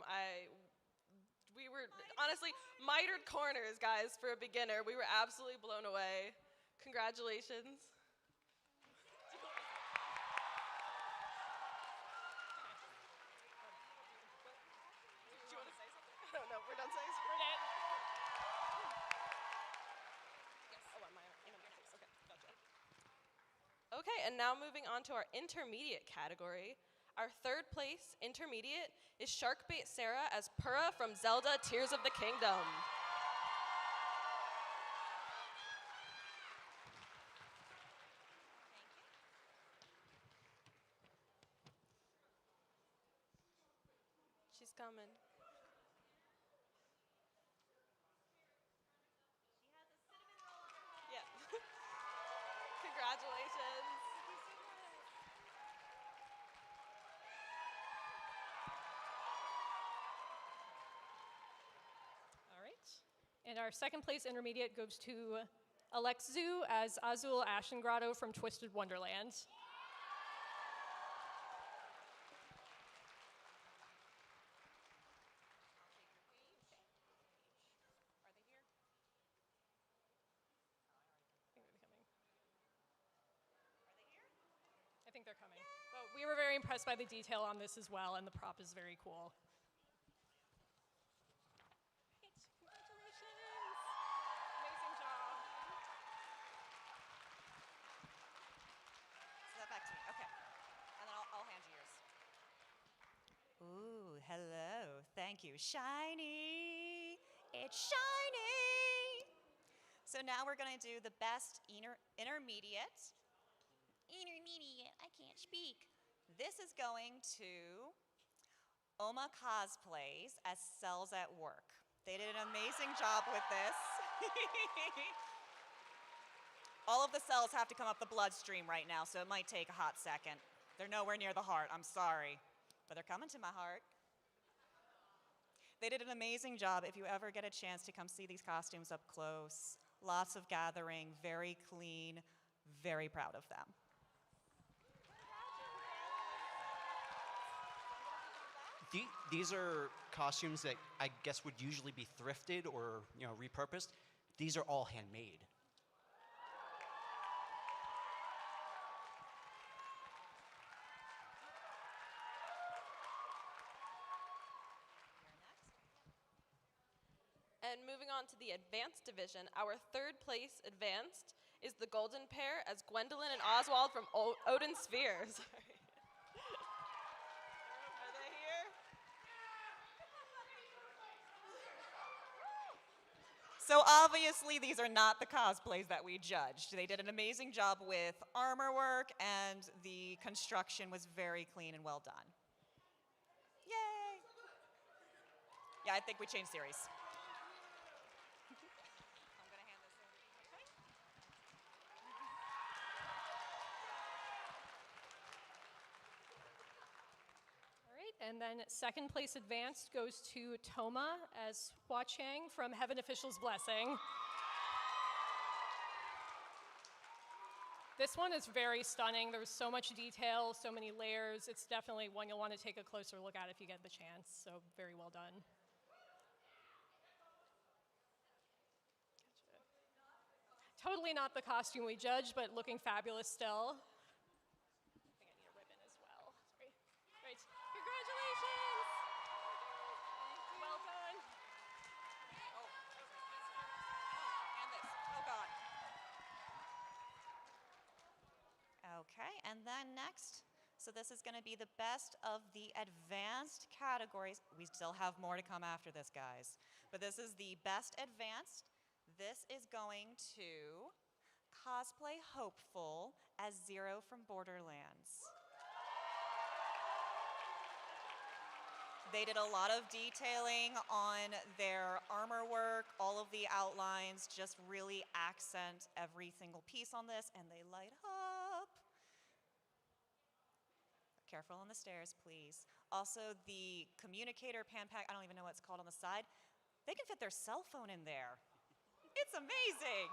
We were, honestly, mitered corners, guys, for a beginner. We were absolutely blown away. Congratulations. Do you want to say something? I don't know, we're done saying something. We're done. Yes. Oh, am I in a mix? Okay, gotcha. Okay, and now moving on to our intermediate category. Our third place intermediate is Sharkbait Sarah as Purah from Zelda Tears of the Kingdom. She's coming. Yeah. Congratulations. All right. And our second place intermediate goes to Alexzu as Azul Ashengrotto from Twisted Wonderland. I think they're coming. But we were very impressed by the detail on this as well, and the prop is very cool. Congratulations. Amazing job. So that back to me, okay. And then I'll hand you yours. Ooh, hello, thank you. Shiny, it's shiny. So now we're gonna do the best intermediate, I can't speak. This is going to Oma Cosplays as Cells at Work. They did an amazing job with this. All of the cells have to come up the bloodstream right now, so it might take a hot second. They're nowhere near the heart, I'm sorry, but they're coming to my heart. They did an amazing job. If you ever get a chance to come see these costumes up close, lots of gathering, very clean, very proud of them. These are costumes that I guess would usually be thrifted or repurposed. These are all handmade. And moving on to the advanced division, our third place advanced is the golden pair as Gwendolyn and Oswald from Odin Sphere. Sorry. Are they here? So obviously these are not the cosplays that we judged. They did an amazing job with armor work, and the construction was very clean and well done. Yay! Yeah, I think we changed series. And then second place advanced goes to Toma as Hua Chang from Heaven Official's Blessing. This one is very stunning. There's so much detail, so many layers. It's definitely one you'll want to take a closer look at if you get the chance. So very well done. Gotcha. Totally not the costume we judged, but looking fabulous still. Congratulations! Well done. And this. Oh, God. event next. So this is going to be the best of the advanced categories. We still have more to come after this, guys. But this is the best advanced. This is going to Cosplay Hopeful as Zero from Borderlands. They did a lot of detailing on their armor work, all of the outlines, just really accent every single piece on this, and they light up. Careful on the stairs, please. Also, the communicator pan pack, I don't even know what it's called on the side, they can fit their cell phone in there. It's amazing.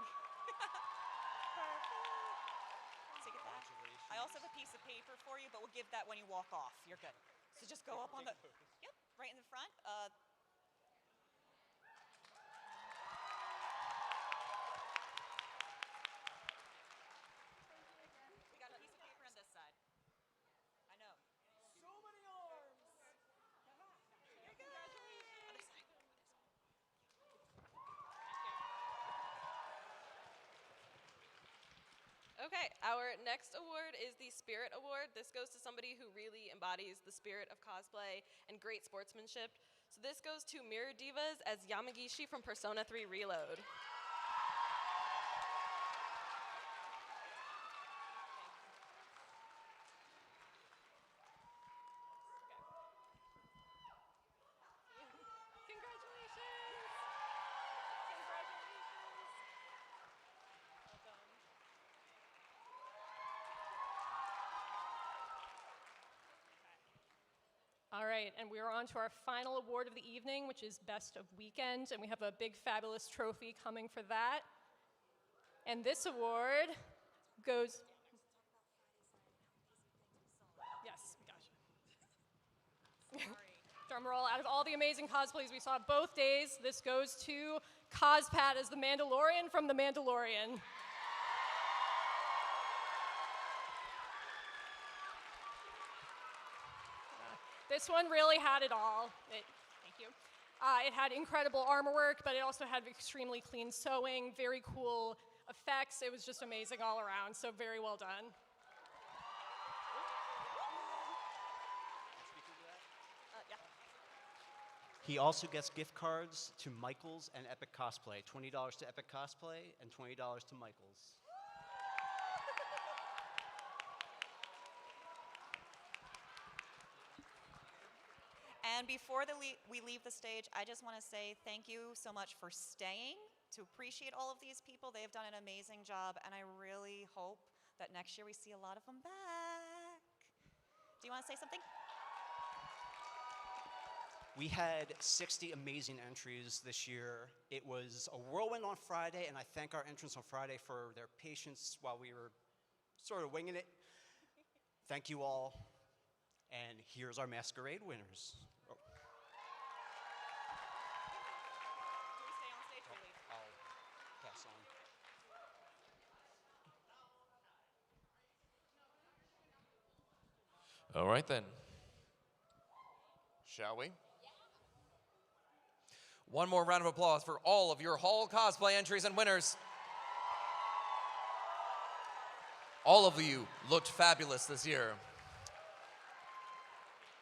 So get that. I also have a piece of paper for you, but we'll give that when you walk off. You're good. So just go up on the, yep, right in the front. We got a piece of paper on this side. I know. So many arms. You're good. Other side. Okay, our next award is the Spirit Award. This goes to somebody who really embodies the spirit of cosplay and great sportsmanship. So this goes to Mirror Divas as Yamagishi from Persona 3 Reload. All right, and we are on to our final award of the evening, which is Best of Weekend, and we have a big, fabulous trophy coming for that. And this award goes... Yes, gotcha. Drum roll. Out of all the amazing cosplays we saw both days, this goes to Cospat as the Mandalorian from The Mandalorian. This one really had it all. Thank you. It had incredible armor work, but it also had extremely clean sewing, very cool effects. It was just amazing all around, so very well done. Yeah. He also gets gift cards to Michaels and Epic Cosplay. $20 to Epic Cosplay and $20 to Michaels. And before we leave the stage, I just want to say thank you so much for staying, to appreciate all of these people. They have done an amazing job, and I really hope that next year we see a lot of them back. Do you want to say something? We had 60 amazing entries this year. It was a whirlwind on Friday, and I thank our entrants on Friday for their patience while we were sort of winging it. Thank you all. And here's our Masquerade winners. Oh. I'll pass on. All right then. Shall we? One more round of applause for all of your Hall cosplay entries and winners. All of you looked fabulous this year.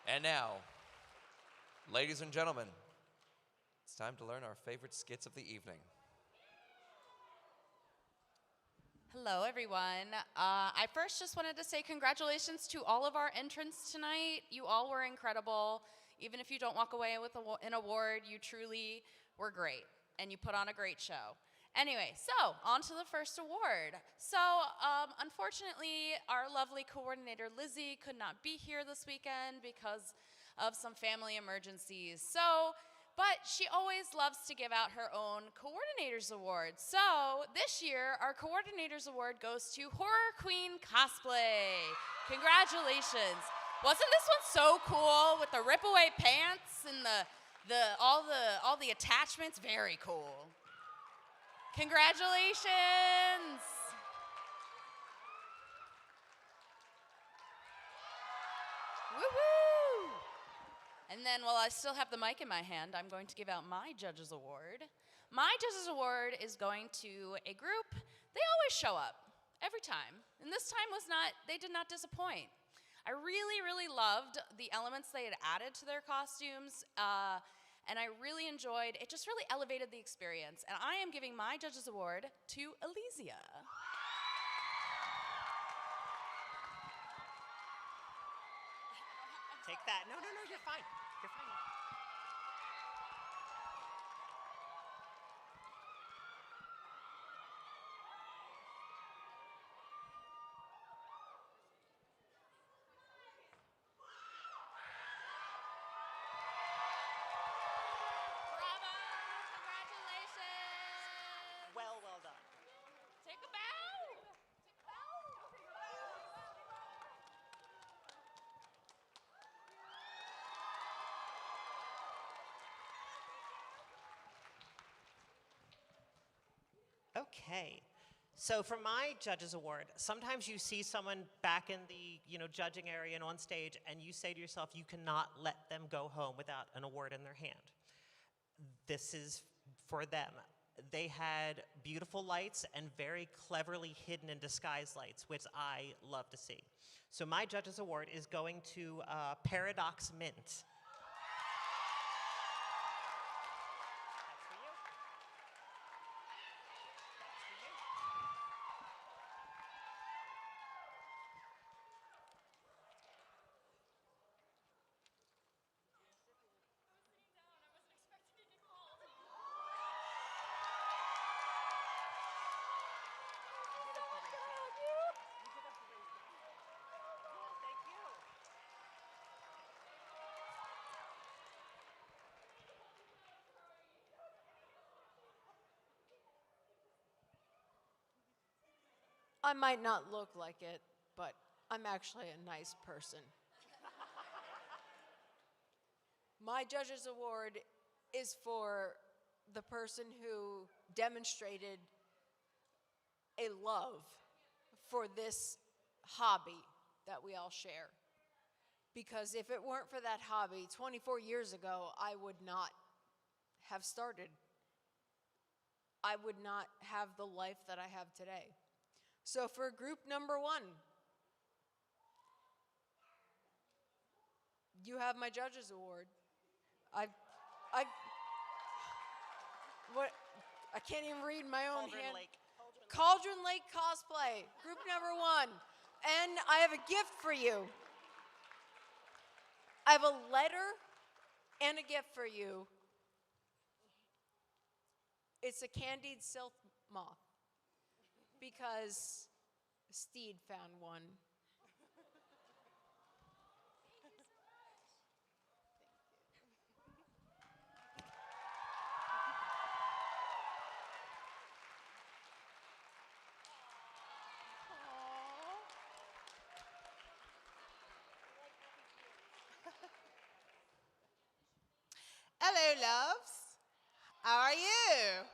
And now, ladies and gentlemen, it's time to learn our favorite skits of the evening. Hello, everyone. I first just wanted to say congratulations to all of our entrants tonight. You all were incredible. Even if you don't walk away with an award, you truly were great, and you put on a great show. Anyway, so on to the first award. So unfortunately, our lovely coordinator, Lizzie, could not be here this weekend because of some family emergencies. But she always loves to give out her own Coordinators Award. So this year, our Coordinators Award goes to Horror Queen Cosplay. Congratulations. Wasn't this one so cool with the rip-away pants and all the attachments? Very cool. Congratulations. Woo-hoo! And then while I still have the mic in my hand, I'm going to give out my Judges Award. My Judges Award is going to a group. They always show up. every time. And this time they did not disappoint. I really, really loved the elements they had added to their costumes, and I really enjoyed, it just really elevated the experience. And I am giving my Judges Award to Elysia. Take that. No, you're fine. You're fine. Well done. Take a bow. Okay. So for my Judges Award, sometimes you see someone back in the judging area and on stage, and you say to yourself, you cannot let them go home without an award in their hand. This is for them. They had beautiful lights and very cleverly hidden and disguised lights, which I love to see. So my Judges Award is going to Paradox Mint. I might not look like it, but I'm actually a nice person. My Judges Award is for the person who demonstrated a love for this hobby that we all share. Because if it weren't for that hobby, 24 years ago, I would not have started. I would not have the life that I have today. So for group number 1, you have my Judges Award. I can't even read my own hand. Cauldron Lake Cosplay, group number 1. And I have a gift for you. I have a letter and a gift for you. It's a candied silk moth, because Steed found one. Hello, loves. How are you?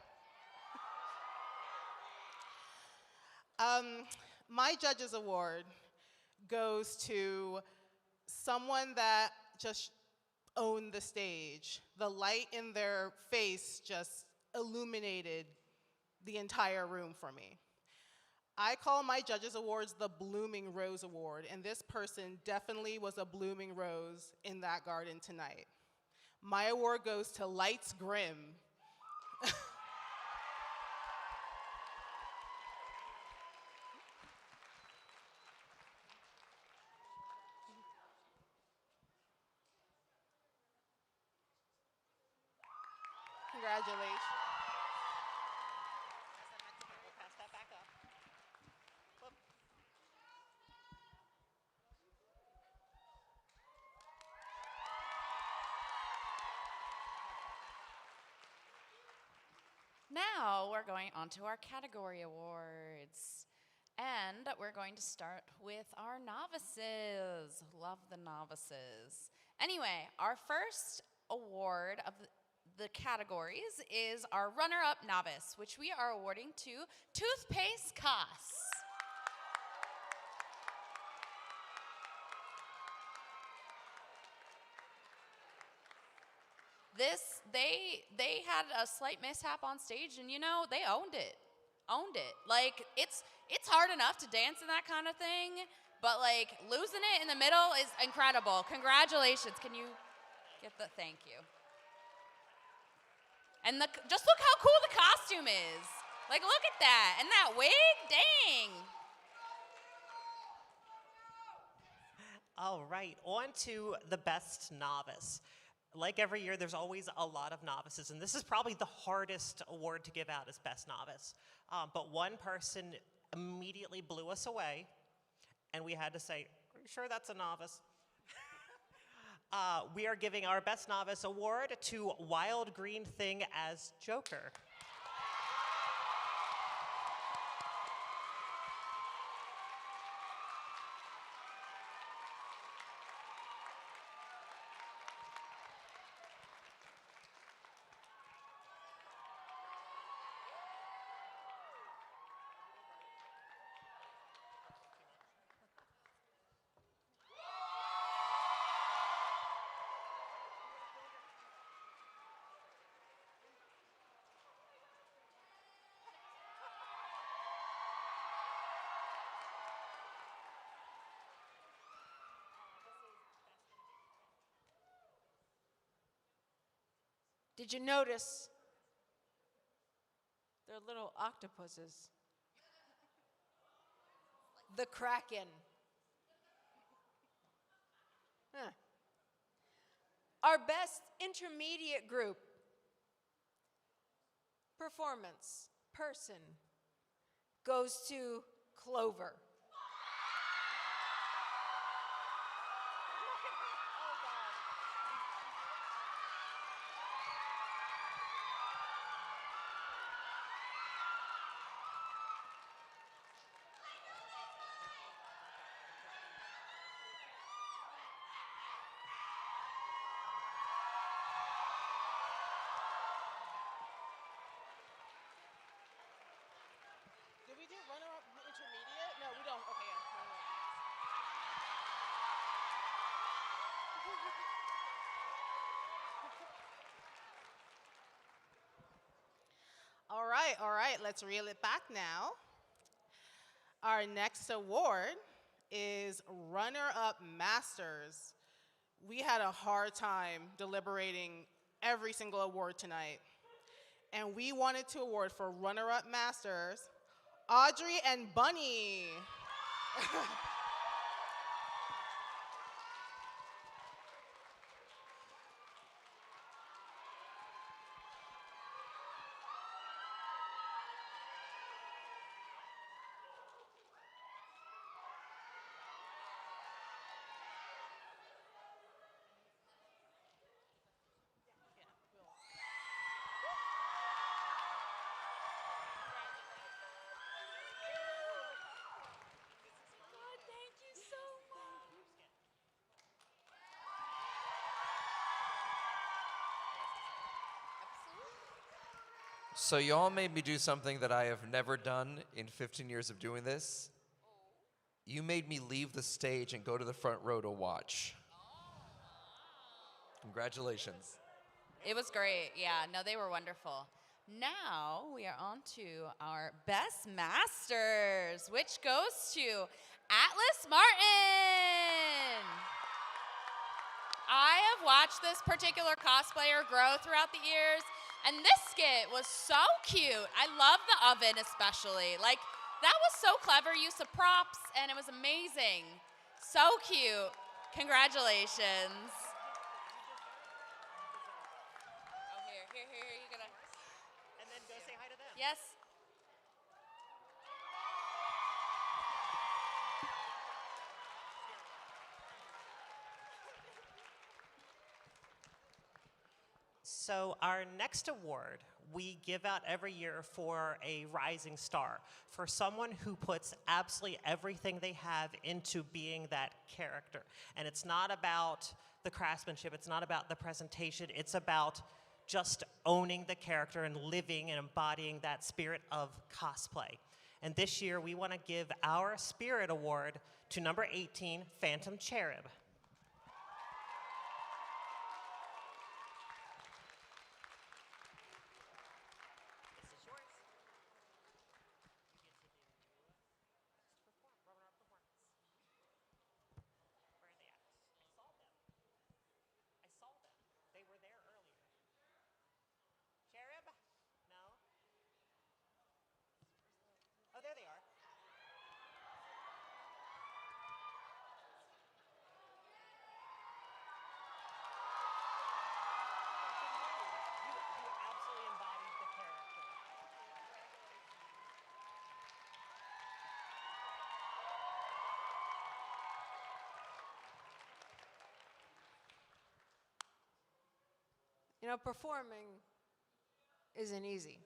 My Judges Award goes to someone that just owned the stage. The light in their face just illuminated the entire room for me. I call my Judges Awards the Blooming Rose Award, and this person definitely was a blooming rose in that garden tonight. My award goes to Lights Grimm. Congratulations. We'll pass that back up. Whoop. Now we're going on to our category awards. And we're going to start with our novices. Love the novices. Anyway, our first award of the categories is our runner-up novice, which we are awarding to Toothpaste Koss. They had a slight mishap on stage, and they owned it. Like, it's hard enough to dance in that kind of thing, but like losing it in the middle is incredible. Congratulations. Can you get the thank you? And just look how cool the costume is. Like, look at that. And that wig, dang. All right, on to the best novice. Like every year, there's always a lot of novices, and this is probably the hardest award to give out as best novice. But one person immediately blew us away, and we had to say, are you sure that's a novice? We are giving our best novice award to Wild Green Thing as Joker. Did you notice they're little octopuses? The Kraken. Huh. Our best intermediate group performance person goes to Clover. Did we do runner-up intermediate? No, we don't. Okay, yeah. All right, let's reel it back now. Our next award is Runner-Up Masters. We had a hard time deliberating every single award tonight, and we wanted to award for Runner-Up Masters Audrey and Bunny. So y'all made me do something that I have never done in 15 years of doing this. You made me leave the stage and go to the front row to watch. Congratulations. It was great. Yeah, no, they were wonderful. Now we are on to our best masters, which goes to Atlas Martin. I have watched this particular cosplayer grow throughout the years, and this skit was so cute. I love the oven especially. Like, that was so clever, use of props, and it was amazing. So cute. Congratulations. Oh, here, you gotta. And then go say hi to them. Yes. So our next award we give out every year for a rising star, for someone who puts absolutely everything they have into being that character. And it's not about the craftsmanship, it's not about the presentation, it's about just owning the character and living and embodying that spirit of cosplay. And this year we want to give our Spirit Award to number 18, Phantom Cherub. You know, performing isn't easy,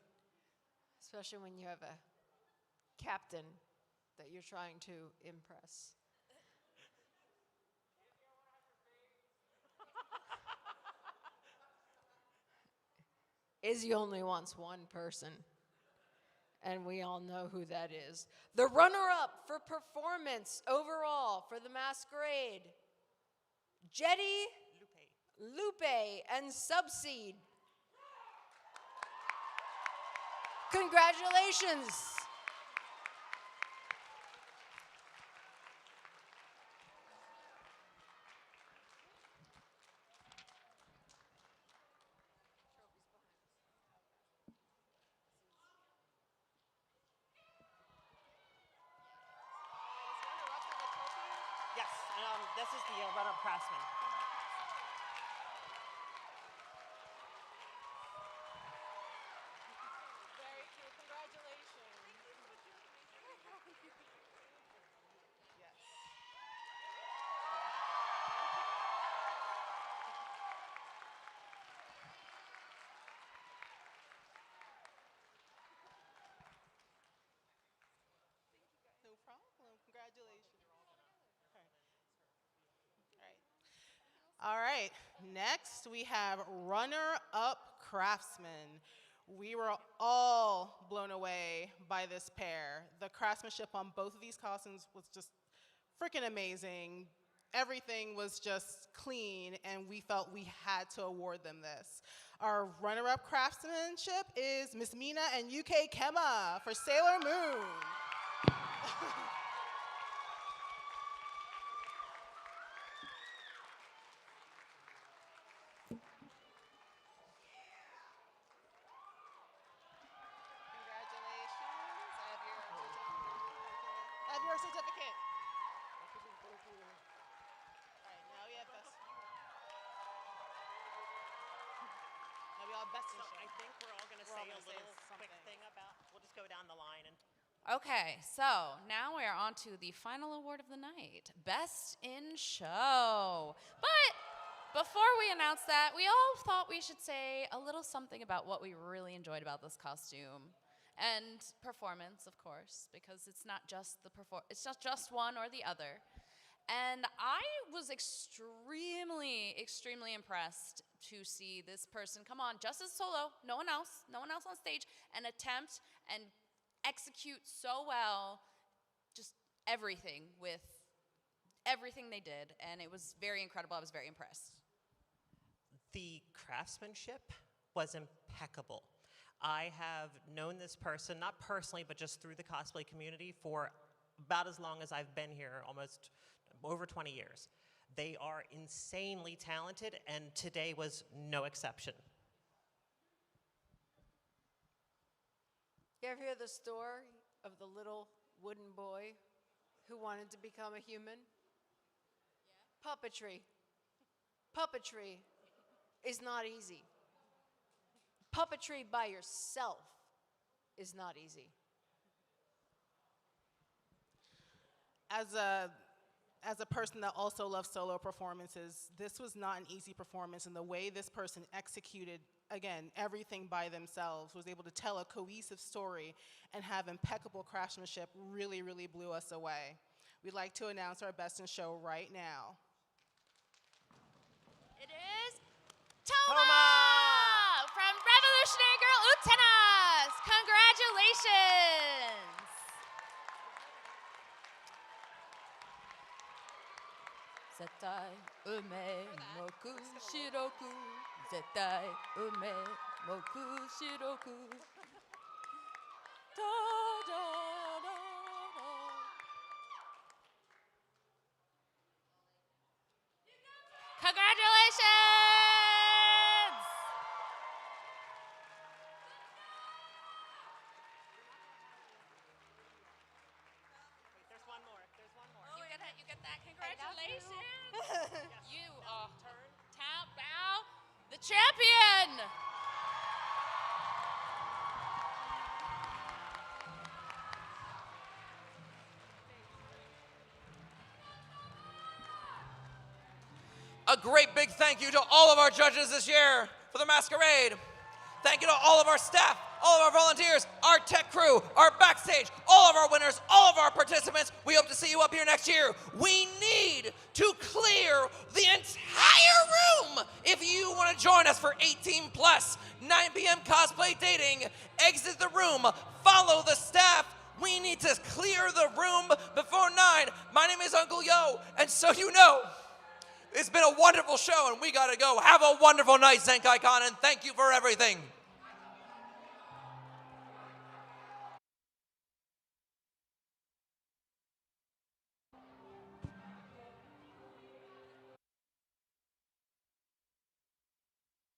especially when you have a captain that you're trying to impress. Izzy only wants one person, and we all know who that is. The runner-up for performance overall for the Masquerade, Jetty, Lupe, and Subseed. Congratulations. Yes, this is the runner-up craftsman. Very cool. Congratulations. Yes. No problem. Congratulations. All right. Next, we have runner-up craftsman. We were all blown away by this pair. The craftsmanship on both of these costumes was just freaking amazing. Everything was just clean, and we felt we had to award them this. Our runner-up craftsmanship is Miss Mina and UK Kema for Sailor Moon. Have your certificate. All right, now we have best. Now we all best. So I think we're all going to say a little quick thing about, we'll just go down the line and. Okay, so now we're on to the final award of the night, Best in Show. But before we announce that, we all thought we should say a little something about what we really enjoyed about this costume. And performance, of course, because it's not just it's not just one or the other. And I was extremely, extremely impressed to see this person come on just as solo, no one else on stage, and attempt and execute so well just everything with everything they did. And it was very incredible. I was very impressed. The craftsmanship was impeccable. I have known this person, not personally, but just through the cosplay community for about as long as I've been here, almost over 20 years. They are insanely talented, and today was no exception. You ever hear the story of the little wooden boy who wanted to become a human? Yeah. Puppetry. Puppetry is not easy. Puppetry by yourself is not easy. As a person that also loves solo performances, this was not an easy performance, and the way this person executed, again, everything by themselves, was able to tell a cohesive story and have impeccable craftsmanship really, really blew us away. We'd like to announce our Best in Show right now. It is Toma! From Revolutionary Girl Utenas! Congratulations! Zetai ume moku shiroku. Zetai ume moku shiroku. Da, da, da, da. Congratulations! Wait, there's one more. There's one more. You get that? Congratulations! You are Tap Bow, the champion! A great big thank you to all of our judges this year for the Masquerade. Thank you to all of our staff, all of our volunteers, our tech crew, our backstage, all of our winners, all of our participants. We hope to see you up here next year. We need to clear the entire room. If you want to join us for 18 plus, 9 p.m. cosplay dating, exit the room, follow the staff. We need to clear the room before 9. My name is Uncle Yo, and so you know, it's been a wonderful show, and we gotta go. Have a wonderful night, Zenkaikon, and thank you for everything.